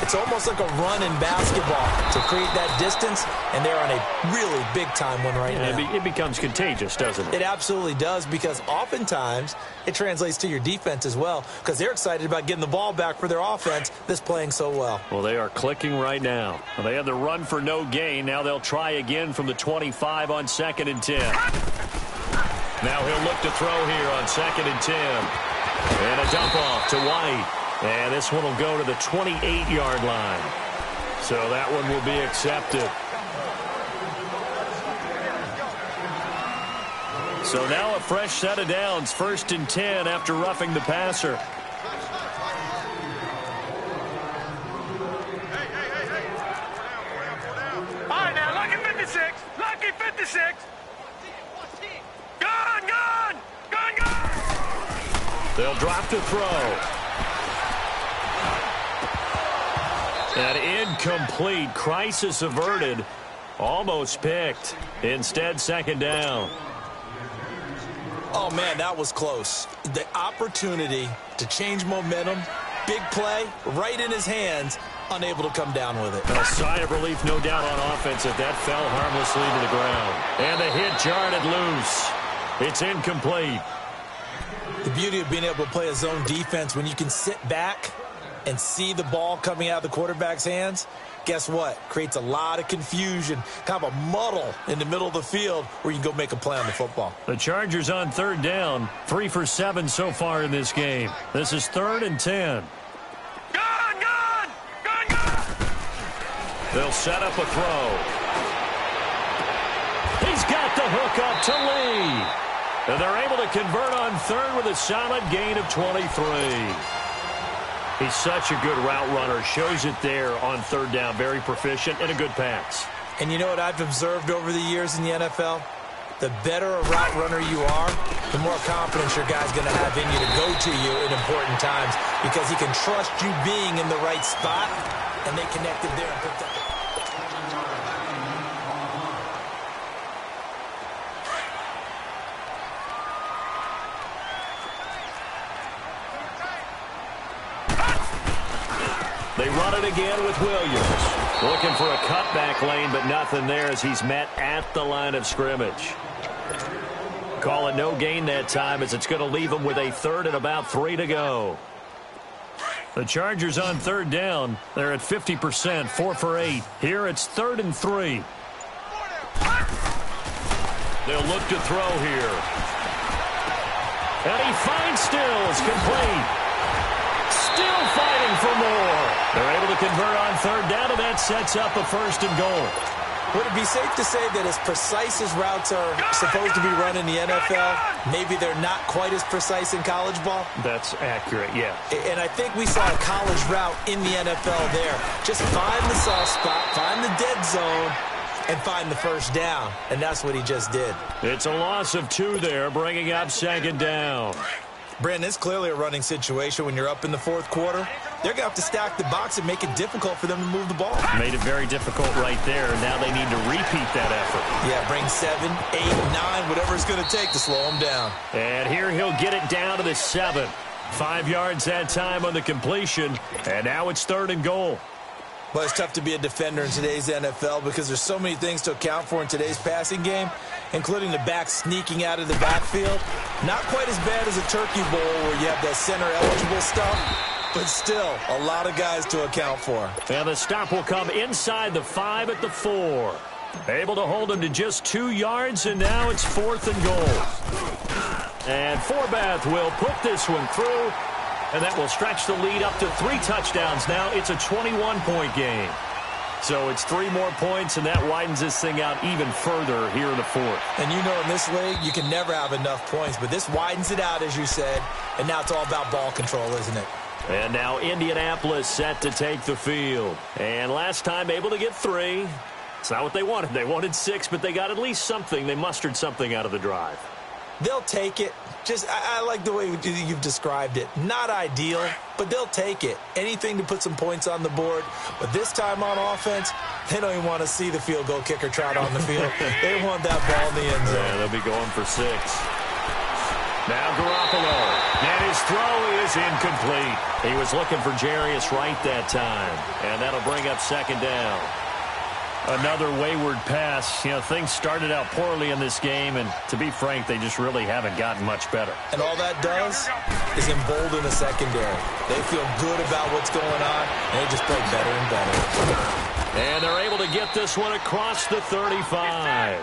it's almost like a run in basketball to create that distance, and they're on a really big-time one right now. It becomes contagious, doesn't it? It absolutely does, because oftentimes it translates to your defense as well, because they're excited about getting the ball back for their offense that's playing so well. Well, they are clicking right now. Well, they had the run for no gain. Now they'll try again from the 25 on 2nd and 10. Now he'll look to throw here on 2nd and 10. And a dump off to White. And this one will go to the 28-yard line. So that one will be accepted. So now a fresh set of downs, 1st and 10 after roughing the passer. All right, now, lucky 56. Lucky 56. Gone. They'll drop to throw. And incomplete. Crisis averted. Almost picked. Instead, 2nd down. Oh, man, that was close. The opportunity to change momentum, big play, right in his hands, unable to come down with it. A sigh of relief, no doubt, on offense if that fell harmlessly to the ground. And the hit jarred it loose. It's incomplete. The beauty of being able to play a zone defense when you can sit back and see the ball coming out of the quarterback's hands, guess what? Creates a lot of confusion, kind of a muddle in the middle of the field where you can go make a play on the football. The Chargers on 3rd down, 3 for 7 so far in this game. This is 3rd and 10. Gone. They'll set up a throw. He's got the hook up to Lee. And they're able to convert on 3rd with a solid gain of 23. He's such a good route runner. Shows it there on 3rd down. Very proficient and a good pass. And you know what I've observed over the years in the NFL? The better a route runner you are, the more confidence your guy's going to have in you to go to you in important times, because he can trust you being in the right spot, and they connected there and picked up. They run it again with Williams. Looking for a cutback lane, but nothing there as he's met at the line of scrimmage. Call it no gain that time as it's going to leave him with a 3rd and about 3 to go. The Chargers on 3rd down. They're at 50%, 4 for 8. Here it's 3rd and 3. They'll look to throw here. And he finds Stills, complete. Still fighting for more. They're able to convert on 3rd down, and that sets up a 1st and goal. Would it be safe to say that as precise as routes are supposed to be run in the NFL, maybe they're not quite as precise in college ball? That's accurate, yeah. And I think we saw a college route in the NFL there. Just find the soft spot, find the dead zone, and find the first down. And that's what he just did. It's a loss of 2 there, bringing up second down. Brandon, it's clearly a running situation when you're up in the fourth quarter. They're going to have to stack the box and make it difficult for them to move the ball. Made it very difficult right there. Now they need to repeat that effort. Yeah, bring 7, 8, 9, whatever it's going to take to slow them down. And here he'll get it down to the 7. 5 yards that time on the completion. And now it's 3rd and goal. Well, it's tough to be a defender in today's NFL because there's so many things to account for in today's passing game, including the back sneaking out of the backfield. Not quite as bad as a turkey bowl where you have that center-eligible stuff, but still a lot of guys to account for. And the stop will come inside the 5 at the 4. Able to hold him to just 2 yards, and now it's 4th and goal. And Forbath will put this one through. And that will stretch the lead up to 3 touchdowns now. It's a 21-point game. So it's 3 more points, and that widens this thing out even further here in the 4th. And you know in this league, you can never have enough points. But this widens it out, as you said. And now it's all about ball control, isn't it? And now Indianapolis set to take the field. And last time able to get 3. It's not what they wanted. They wanted 6, but they got at least something. They mustered something out of the drive. They'll take it. I like the way you've described it. Not ideal, but they'll take it. Anything to put some points on the board. But this time on offense, they don't even want to see the field goal kicker trot on the field. They want that ball in the end zone. Yeah, they'll be going for 6. Now Garoppolo. And his throw is incomplete. He was looking for Jarius Wright that time. And that'll bring up 2nd down. Another wayward pass. You know, things started out poorly in this game, and to be frank, they just really haven't gotten much better. And all that does is embolden the secondary. They feel good about what's going on, and they just play better and better. And they're able to get this one across the 35.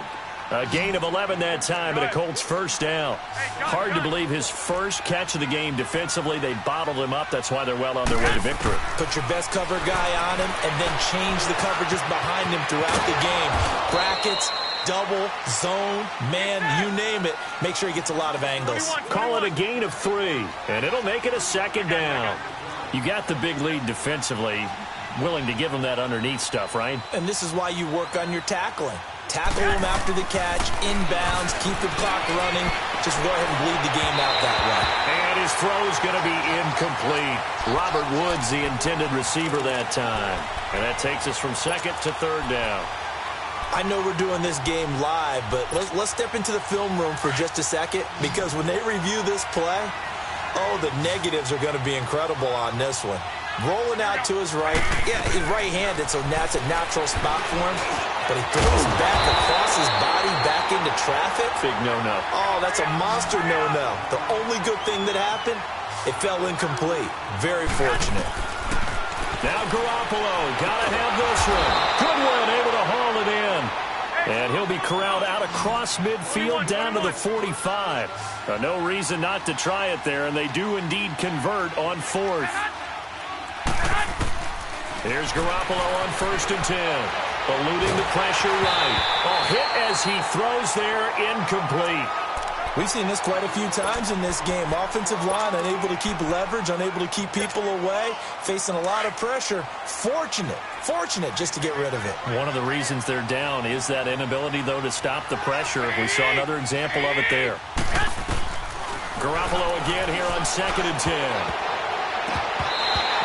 A gain of 11 that time, and a Colts first down. Hard to believe his first catch of the game defensively. They bottled him up. That's why they're well on their way to victory. Put your best cover guy on him and then change the coverages behind him throughout the game. Brackets, double, zone, man, you name it. Make sure he gets a lot of angles. Call it a gain of 3, and it'll make it a 2nd down. You got the big lead defensively. Willing to give him that underneath stuff, right? And this is why you work on your tackling. Tackle him after the catch, inbounds, keep the clock running. Just go ahead and bleed the game out that way. And his throw is going to be incomplete. Robert Woods, the intended receiver that time. And that takes us from 2nd to 3rd down. I know we're doing this game live, but let's step into the film room for just a second, because when they review this play, oh, the negatives are going to be incredible on this one. Rolling out to his right. Yeah, he's right-handed, so that's a natural spot for him. But he throws back across his body back into traffic. Big no-no. Oh, that's a monster no-no. The only good thing that happened, it fell incomplete. Very fortunate. Now Garoppolo, gotta have this one. Good one, able to haul it in. And he'll be corralled out across midfield down to the 45. No reason not to try it there, and they do indeed convert on 4th. Here's Garoppolo on 1st and 10. Eluding the pressure right. A hit as he throws there, incomplete. We've seen this quite a few times in this game. Offensive line unable to keep leverage, unable to keep people away, facing a lot of pressure. Fortunate just to get rid of it. One of the reasons they're down is that inability, though, to stop the pressure. We saw another example of it there. Garoppolo again here on 2nd and 10.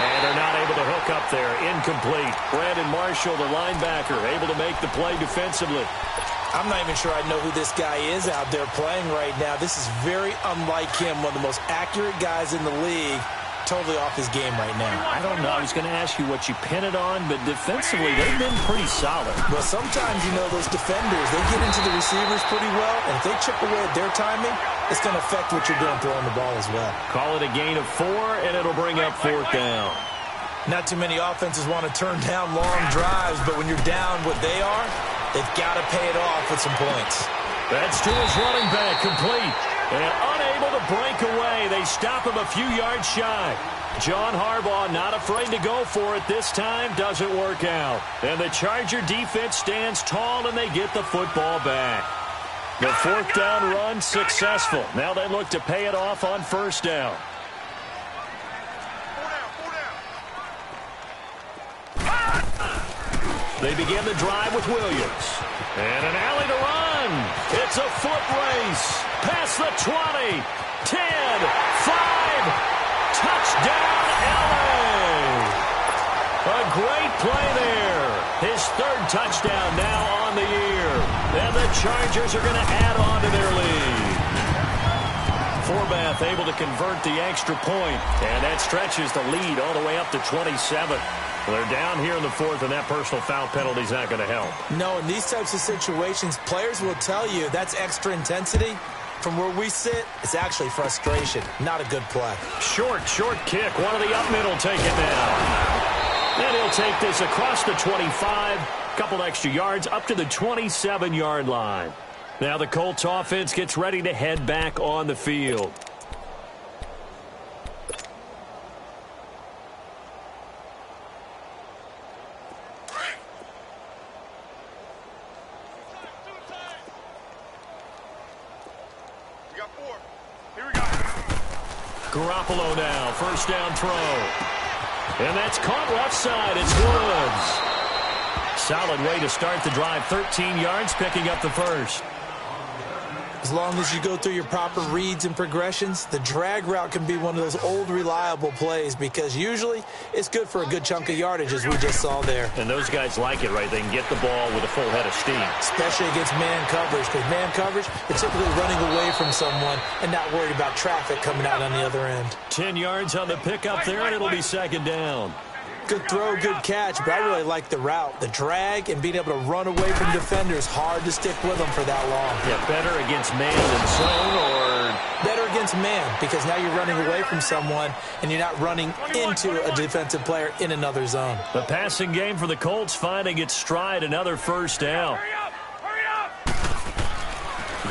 And they're not able to hook up there. Incomplete. Brandon Marshall, the linebacker, able to make the play defensively. I'm not even sure I know who this guy is out there playing right now. This is very unlike him, one of the most accurate guys in the league. Totally off his game right now. I don't know. I was going to ask you what you pin it on, but defensively, they've been pretty solid. Well, sometimes, you know, those defenders, they get into the receivers pretty well, and if they chip away at their timing, it's going to affect what you're doing throwing the ball as well. Call it a gain of 4, and it'll bring up 4th down. Not too many offenses want to turn down long drives, but when you're down what they are, they've got to pay it off with some points. That's to his running back, complete. And unable to break away. They stop him a few yards shy. John Harbaugh not afraid to go for it this time. Doesn't work out. And the Charger defense stands tall, and they get the football back. The fourth down run successful. Now they look to pay it off on first down. They begin the drive with Williams. And an alley to run. It's a foot race. Past the 20, 10, 5. Touchdown, LA. A great play there. His third touchdown now on the year. And the Chargers are going to add on to their lead. Forbath able to convert the extra point. And that stretches the lead all the way up to 27. Well, they're down here in the fourth, and that personal foul penalty is not going to help. No, in these types of situations, players will tell you that's extra intensity. From where we sit, it's actually frustration. Not a good play. Short kick. One of the up middle take it down. And he'll take this across the 25. Couple extra yards up to the 27-yard line. Now the Colts offense gets ready to head back on the field. Garoppolo now, first down throw. And that's caught left side. It's Woods. Solid way to start the drive. 13 yards, picking up the first. As long as you go through your proper reads and progressions, the drag route can be one of those old reliable plays because usually it's good for a good chunk of yardage, as we just saw there. And those guys like it, right? They can get the ball with a full head of steam. Especially against man coverage, because man coverage, they're typically running away from someone and not worried about traffic coming out on the other end. 10 yards on the pickup there, and it'll be second down. Good throw, good catch, but I really like the route. The drag and being able to run away from defenders, hard to stick with them for that long. Yeah, better against man than zone, or better against man, because now you're running away from someone and you're not running into a defensive player in another zone. The passing game for the Colts finding its stride, another first down. Hurry up!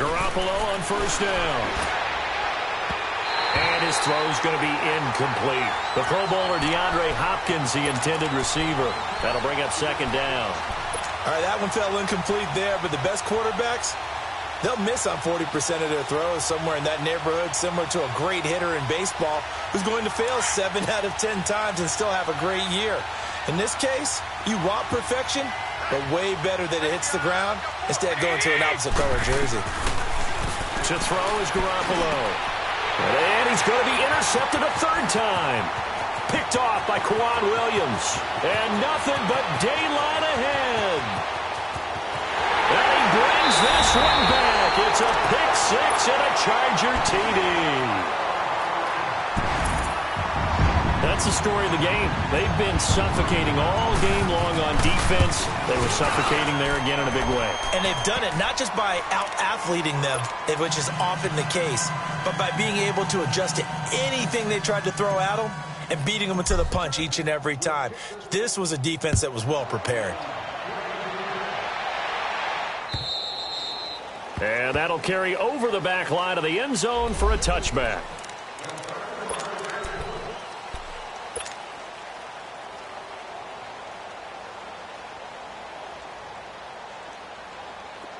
Garoppolo on first down. And his throw's going to be incomplete. The Pro Bowler DeAndre Hopkins, the intended receiver. That'll bring up second down. All right, that one fell incomplete there, but the best quarterbacks, they'll miss on 40% of their throws, somewhere in that neighborhood, similar to a great hitter in baseball who's going to fail 7 out of 10 times and still have a great year. In this case, you want perfection, but way better that it hits the ground instead of going to an opposite color jersey. To throw is Garoppolo. And he's going to be intercepted a third time. Picked off by Kwan Williams. And nothing but daylight ahead. And he brings this one back. It's a pick six and a Charger TD. That's the story of the game. They've been suffocating all game long on defense. They were suffocating there again in a big way. And they've done it not just by out-athleting them, which is often the case, but by being able to adjust to anything they tried to throw at them and beating them to the punch each and every time. This was a defense that was well prepared. And that'll carry over the back line of the end zone for a touchback.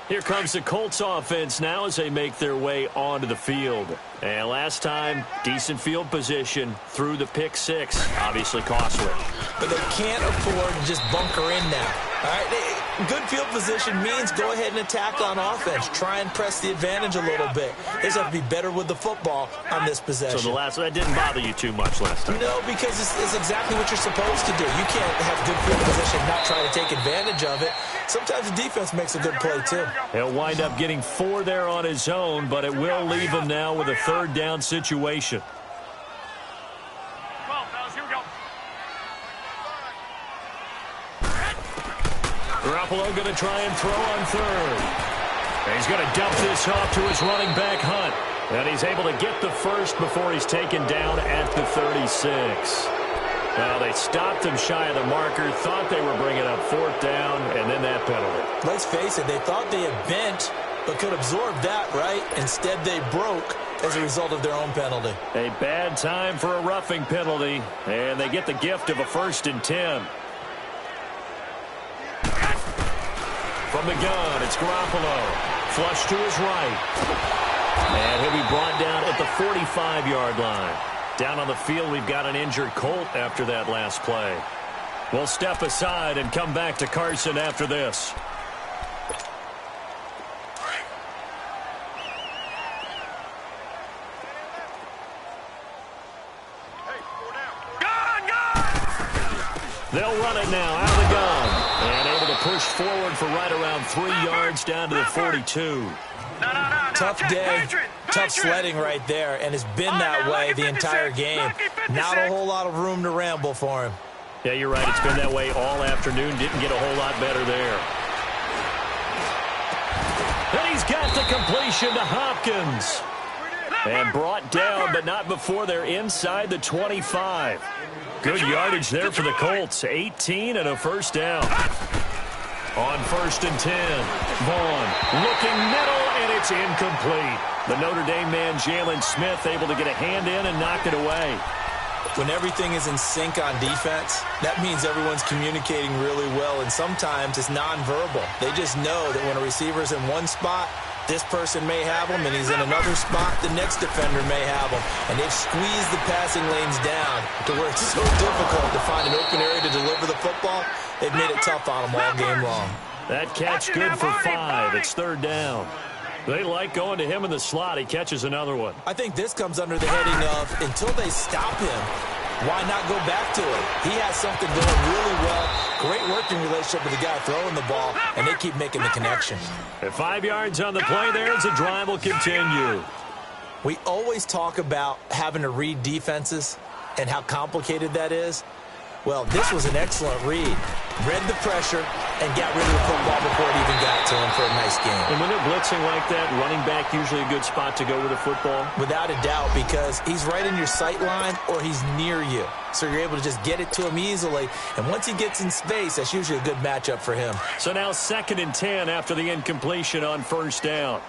Here comes the Colts offense now as they make their way onto the field. And last time, decent field position through the pick six. Obviously costly. But they can't afford to just bunker in now. All right, good field position means go ahead and attack on offense. Try and press the advantage a little bit. They just have to be better with the football on this possession. So that didn't bother you too much last time? No, because it's exactly what you're supposed to do. You can't have good field position and not try to take advantage of it. Sometimes the defense makes a good play, too. He'll wind up getting 4 there on his own, but it will leave him now with a third down situation. Garoppolo going to try and throw on third. And he's going to dump this off to his running back, Hunt. And he's able to get the first before he's taken down at the 36. Well, they stopped him shy of the marker, thought they were bringing up fourth down, and then that penalty. Let's face it, they thought they had bent but could absorb that, right? Instead, they broke as a result of their own penalty. A bad time for a roughing penalty, and they get the gift of a 1st and 10. From the gun, it's Garoppolo. Flush to his right. And he'll be brought down at the 45-yard line. Down on the field, we've got an injured Colt after that last play. We'll step aside and come back to Carson after this. They'll run it now out of the gun. And able to push forward for right around 3 yards down to the 42. Tough day, tough sledding right there, and it's been that way the entire game. Not a whole lot of room to ramble for him. Yeah, you're right. It's been that way all afternoon. Didn't get a whole lot better there. And he's got the completion to Hopkins. And brought down, but not before they're inside the 25. Good yardage there for the Colts. 18 and a 1st down. On 1st and 10, Vaughn looking middle, and it's incomplete. The Notre Dame man, Jalen Smith, able to get a hand in and knock it away. When everything is in sync on defense, that means everyone's communicating really well, and sometimes it's nonverbal. They just know that when a receiver's in one spot, this person may have him, and he's in another spot, the next defender may have him. And they've squeezed the passing lanes down to where it's so difficult to find an open area to deliver the football. They've made it tough on them all game long. That catch good for 5. It's 3rd down. They like going to him in the slot. He catches another one. I think this comes under the heading of until they stop him, why not go back to it? He has something going really well. Great working relationship with the guy throwing the ball, and they keep making the connection. At 5 yards on the play there as the drive will continue. We always talk about having to read defenses and how complicated that is. Well, this was an excellent read. Read the pressure and got rid of the football before it even got to him for a nice game. And when they're blitzing like that, running back usually a good spot to go with the football? Without a doubt, because he's right in your sight line or he's near you. So you're able to just get it to him easily. And once he gets in space, that's usually a good matchup for him. So now 2nd and 10 after the incompletion on 1st down.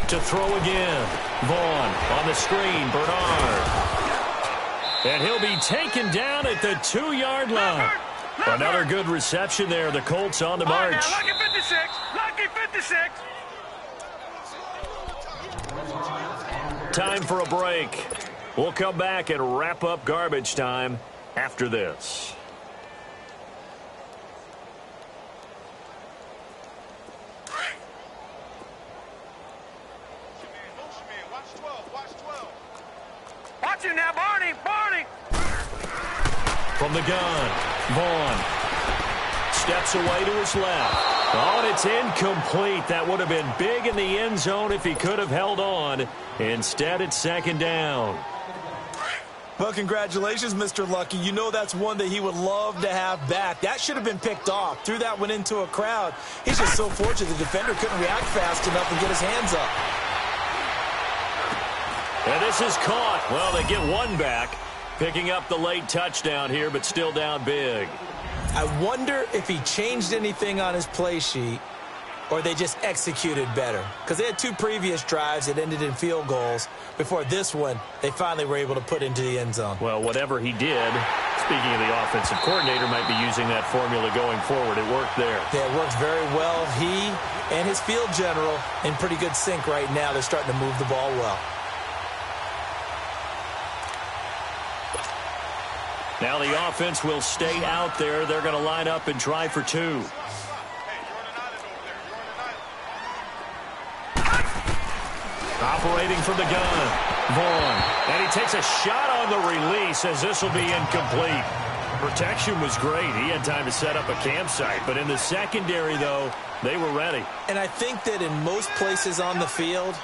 To throw again. Vaughn on the screen. Bernard. And he'll be taken down at the 2-yard line. Another good reception there. The Colts on the march. Lucky 56. Lucky 56. Time for a break. We'll come back and wrap up garbage time after this. Watch him now, Barney. Barney. From the gun, Vaughn steps away to his left. Oh, and it's incomplete. That would have been big in the end zone if he could have held on. Instead, it's 2nd down. Well, congratulations, Mr. Lucky. You know that's one that he would love to have back. That should have been picked off. Threw that one into a crowd. He's just so fortunate the defender couldn't react fast enough and get his hands up. And this is caught. Well, they get one back. Picking up the late touchdown here, but still down big. I wonder if he changed anything on his play sheet or they just executed better. Because they had 2 previous drives that ended in field goals. Before this one, they finally were able to put into the end zone. Well, whatever he did, speaking of the offensive coordinator, might be using that formula going forward. It worked there. Yeah, it worked very well. He and his field general in pretty good sync right now. They're starting to move the ball well. Now the offense will stay out there. They're going to line up and try for 2. Operating from the gun, Vaughn. And he takes a shot on the release as this will be incomplete. Protection was great. He had time to set up a campsite. But in the secondary, though, they were ready. And I think that in most places on the field,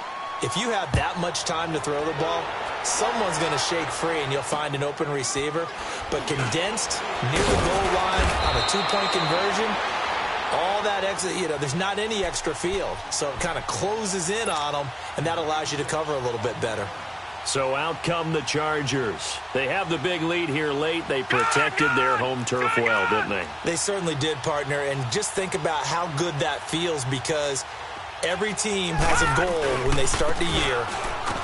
if you have that much time to throw the ball, someone's going to shake free and you'll find an open receiver. But condensed near the goal line on a 2-point conversion, all that extra, there's not any extra field. So it kind of closes in on them, and that allows you to cover a little bit better. So out come the Chargers. They have the big lead here late. They protected their home turf well, didn't they? They certainly did, partner. And just think about how good that feels, because every team has a goal when they start the year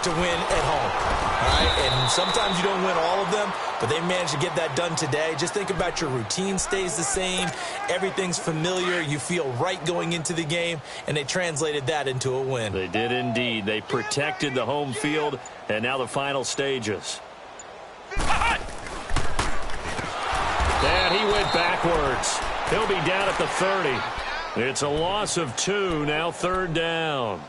to win at home. All right? And sometimes you don't win all of them, but they managed to get that done today. Just think about your routine stays the same. Everything's familiar. You feel right going into the game, and they translated that into a win. They did indeed. They protected the home field, and now the final stages. And he went backwards. He'll be down at the 30. It's a loss of 2, now 3rd down.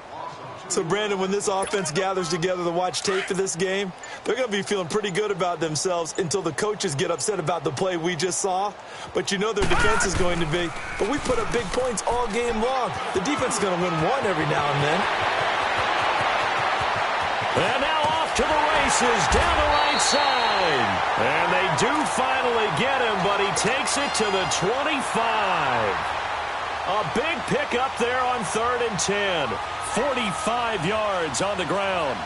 So, Brandon, when this offense gathers together to watch tape for this game, they're going to be feeling pretty good about themselves until the coaches get upset about the play we just saw. But you know their defense is going to be. But we put up big points all game long. The defense is going to win one every now and then. And now off to the races down the right side. And they do finally get him, but he takes it to the 25. A big pickup there on 3rd and 10. 45 yards on the ground.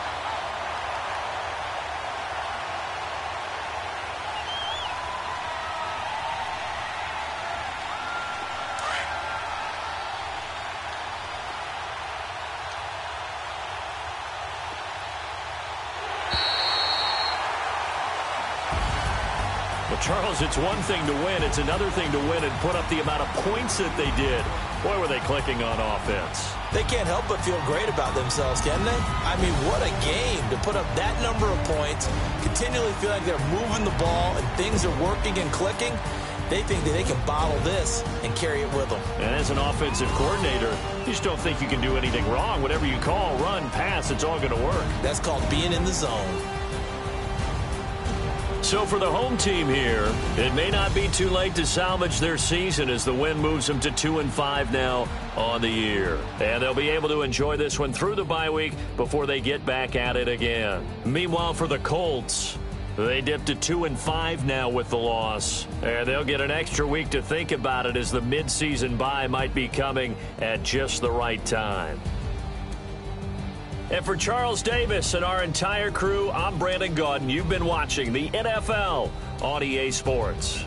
Well, Charles, it's one thing to win. It's another thing to win and put up the amount of points that they did. Boy, were they clicking on offense. They can't help but feel great about themselves, can they? I mean, what a game to put up that number of points, continually feel like they're moving the ball and things are working and clicking. They think that they can bottle this and carry it with them. And as an offensive coordinator, you just don't think you can do anything wrong. Whatever you call, run, pass, it's all going to work. That's called being in the zone. So for the home team here, it may not be too late to salvage their season as the win moves them to 2-5 now on the year. And they'll be able to enjoy this one through the bye week before they get back at it again. Meanwhile, for the Colts, they dipped to 2-5 now with the loss. And they'll get an extra week to think about it as the midseason bye might be coming at just the right time. And for Charles Davis and our entire crew, I'm Brandon Gaudin. You've been watching the NFL on EA Sports.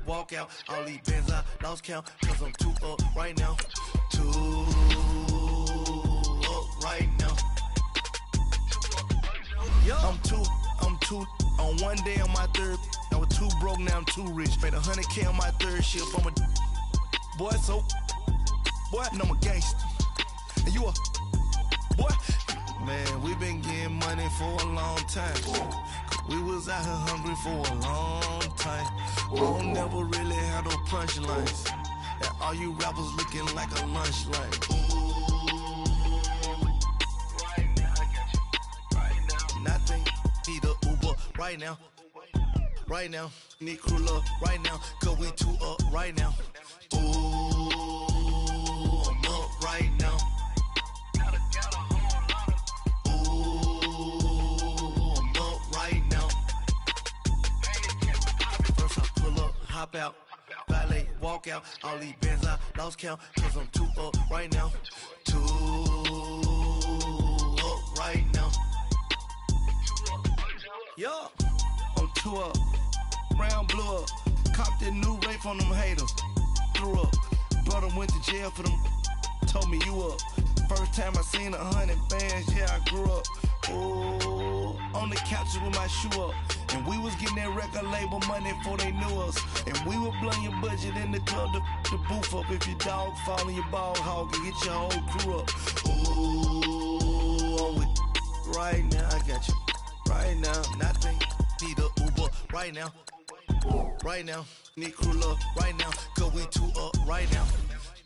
walk out. All these bands I lost count, cause I'm too up right now. Too up right now. I'm too on one day on my third. I was too broke, now I'm too rich. Made 100K on my third shift. I'm a boy, so boy, and I'm a gangster. And you a boy. Man, we been getting money for a long time. We was out here hungry for a long time. We don't never really have no punchlines. And all you rappers looking like a lunch line. Right now, I got you. Right now, nothing. Need a Uber right now. Right now, need crew love right now. Cause we too up right now. Ooh, I'm up right now. Hop out, valet, walk out. All these bands I lost count, cause I'm too up right now. Too up right now. Yo, I'm too up. Round blew up. Copped that new rape on them haters. Threw up. Brother went to jail for them. Told me you up. First time I seen 100 bands, yeah, I grew up. Ooh, on the couches with my shoe up. And we was getting that record label money before they knew us. And we were blowing your budget in the club to boof up. If your dog fall in your ball hog and get your whole crew up. Ooh, I'm with right now, I got you. Right now, nothing. Need a Uber right now. Right now, need crew love right now. Cause we too up right now.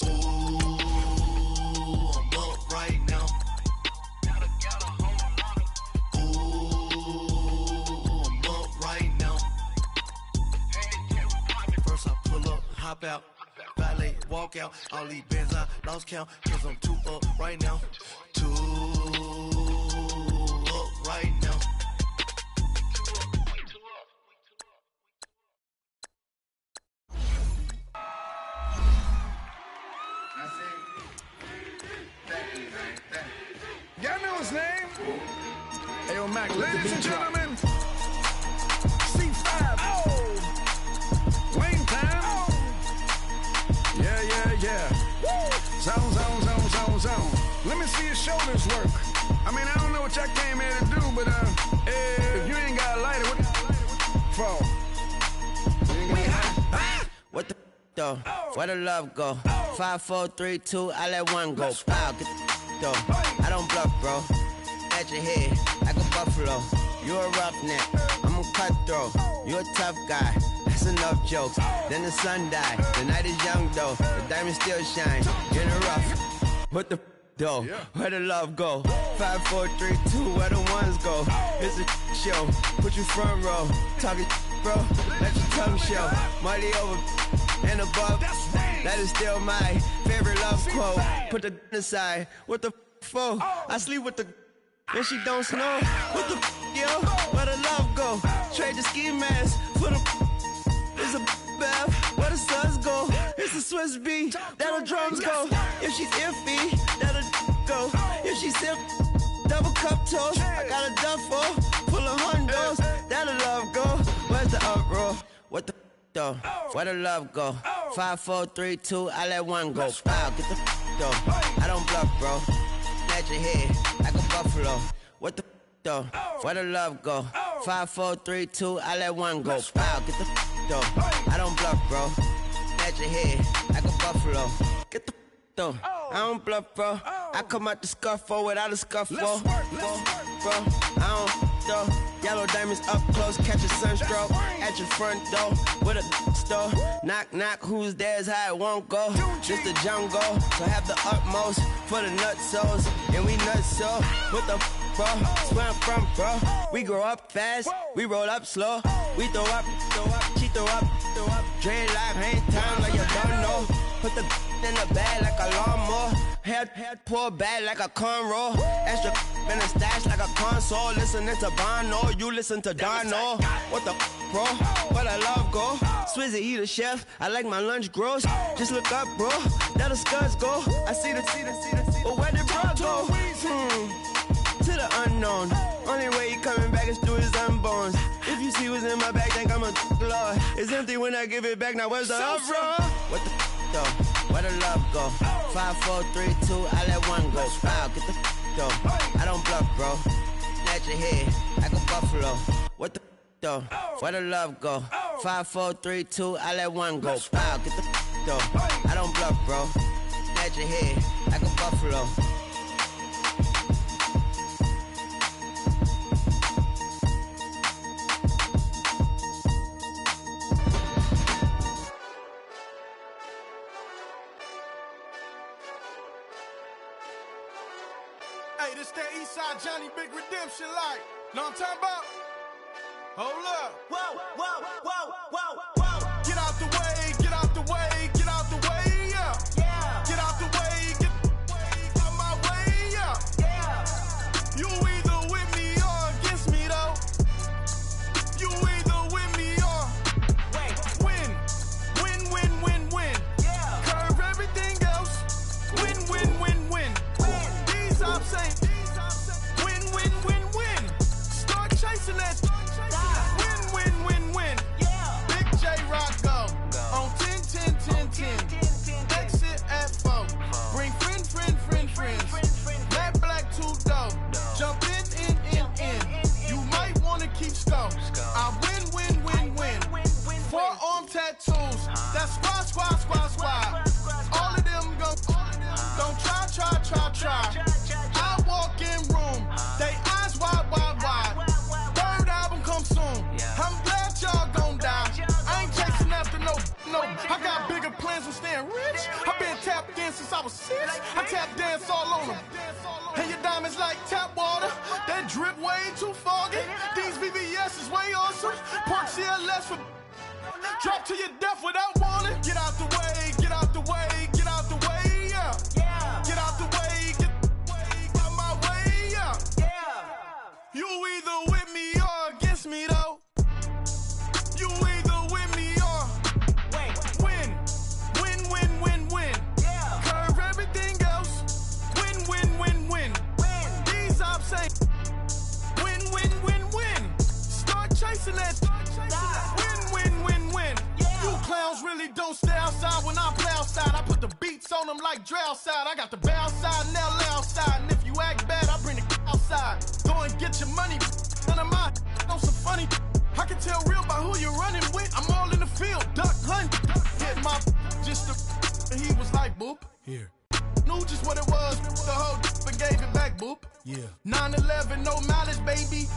Ooh, I'm up right now. Hop out, valet, walk out. All these bands I lost count, cause I'm too up right now. Too up right now. Y'all know his name? Hey, yo, Mac, ladies and gentlemen, C5. Oh! Wayne time. Oh! Yeah. Woo! Zone. Let me see your shoulders work. I mean, I don't know what y'all came here to do, but if you ain't got a lighter, what for? We hot. What the though? Where the love go? 5, 4, 3, 2, I let one go. Wow, get the though. I don't bluff, bro. At your head, like a buffalo. You a roughneck, I'm a cutthroat. You a tough guy, that's enough jokes. Then the sun died, the night is young though. The diamonds still shine, in the rough. What the though? Where the love go? 5, 4, 3, 2, where the ones go? It's a show, put you front row. Talking bro, let your tongue show. Money over and above, that is still my favorite love quote. Put the aside, what the for? I sleep with the and she don't snow. What the yo? Where the love go? Trade the ski mask for the it's a bath. Where the suns go? It's a Swiss beat. That'll drums go. If she's iffy, that'll go. If she's simp, double cup toast. I got a duffel full of hundos. That'll love go. Where's the uproar? What the though? Where the love go? 5, 4, 3, 2, I let one go. Wow, get the though. I don't bluff, bro. At your head, like a buffalo. What the though? Where the love go? 5, 4, 3, 2, I let one go. Wow, get the though. I don't bluff, bro. At your head, like a buffalo. Get the though. I don't bluff, bro. I come out the scuffle without a scuffle. Bro, I don't though. Yellow diamonds up close, catch a sunstroke at your front door with a store. Knock, knock, who's there's how it won't go. Just the jungle, so have the utmost for the nutsos, and we nuts so. What the bro? Where I'm from, bro. We grow up fast, we roll up slow. We throw up, she throw up. Dreadlock, hang time like you don't know. Put the in the bag like a lawnmower. Head pull back like a cornrow. Extra in the stash like a console. Listening to Bono, you listen to Dono. What the bro? Where the love go? Swizzy, he the chef. I like my lunch gross. Just look up, bro. That'll scuds go. I see the. But where did bro go? To the unknown. Only way he coming back is through his unborns. If you you see what's in my bag, think I'm a lord. It's empty when I give it back, now where's the uproar? What the though? Where the love go? 5, 4, 3, 2, I let one go. Wow, get the though. I don't bluff, bro. At your head, like a buffalo. What the though? Where the love go? 5, 4, 3, 2, I let one go. Wow, get the though. I don't bluff, bro. At your head, like a buffalo. Hey, this that Eastside Johnny Big Redemption like. Know what I'm talking about? Hold up. Whoa, whoa, whoa, whoa, whoa. Get out the way, get out the way, get out the way, yeah. Yeah. Get out the way, get out my way, yeah. Yeah. You either with me or against me, though. You either with me or win. Win, win, win, win. Yeah. Curve everything else. Win, win, win, win. These I'm saying. Win, win, win, win. Start chasing that. Win, win, win, win. Yeah. Big J Rock go. On 10, 10, 10, 10. Exit at 4. Bring friends. Black, 2 dough. Jump in. You might wanna keep score. I win. 4 arm tattoos. That's squad. All of them go. Don't try. I walk in room. They eyes wide. Third album come soon. I'm glad y'all gon' die. I ain't chasing after no. I got bigger plans than staying rich. I been tapped in since I was 6. I tap dance all on them. And your diamonds like tap water. That drip way too foggy. These VVS is way awesome. Park CLS for drop to your death without warning. Get out the way, yeah. Get out the way, get out my way, yeah. You either with me or against me, though. You either with me or win. Curve everything else. Win. These I'm saying. Win. Start chasing that. Win. You clowns really don't stay outside when I play outside. I put the beats on them like drow side. I got the bow side and they'll lay outside. And if you act bad, I bring the outside. Go and get your money. None of my on some funny. I can tell real by who you're running with. I'm all in the field, duck hunt. Hit my just the he was like boop. Here. Knew just what it was. The whole and gave it back, boop. Yeah. 9/11, no malice, baby.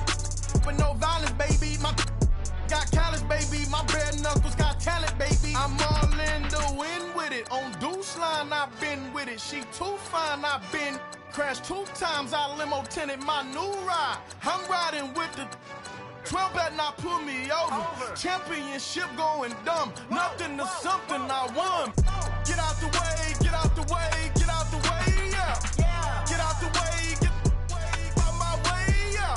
But no violence, baby. My got callous, baby. My bare knuckles got talent, baby. I'm all in the wind with it. On Deuce line, I've been with it. She too fine, I've been crashed 2 times. I limo tinted my new ride. I'm riding with the 12 better not pull me over. Championship going dumb. Nothing to something I won. Get out the way, yeah. Get out the way, get out my way, yeah.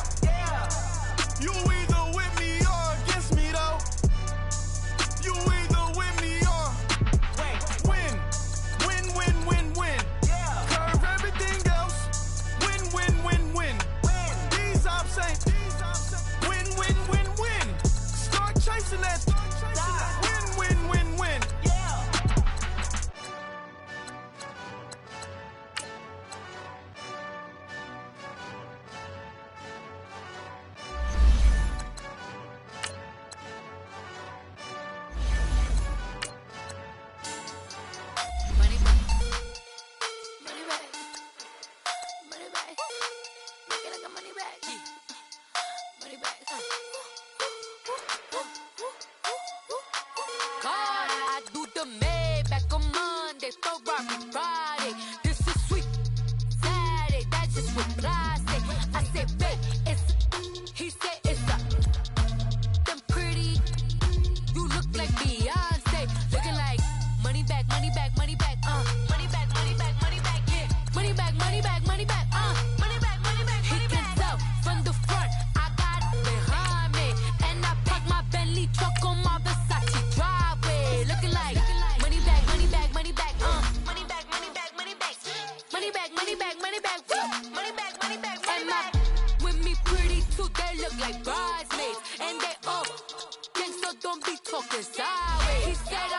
You either with me or against me, though. You either with me or win. Curve everything else. Win. These I'm saying. Win. Start chasing that. Win. Money back. With me pretty too, they look like bridesmaids. and they all gangsta don't be talking sideways. He said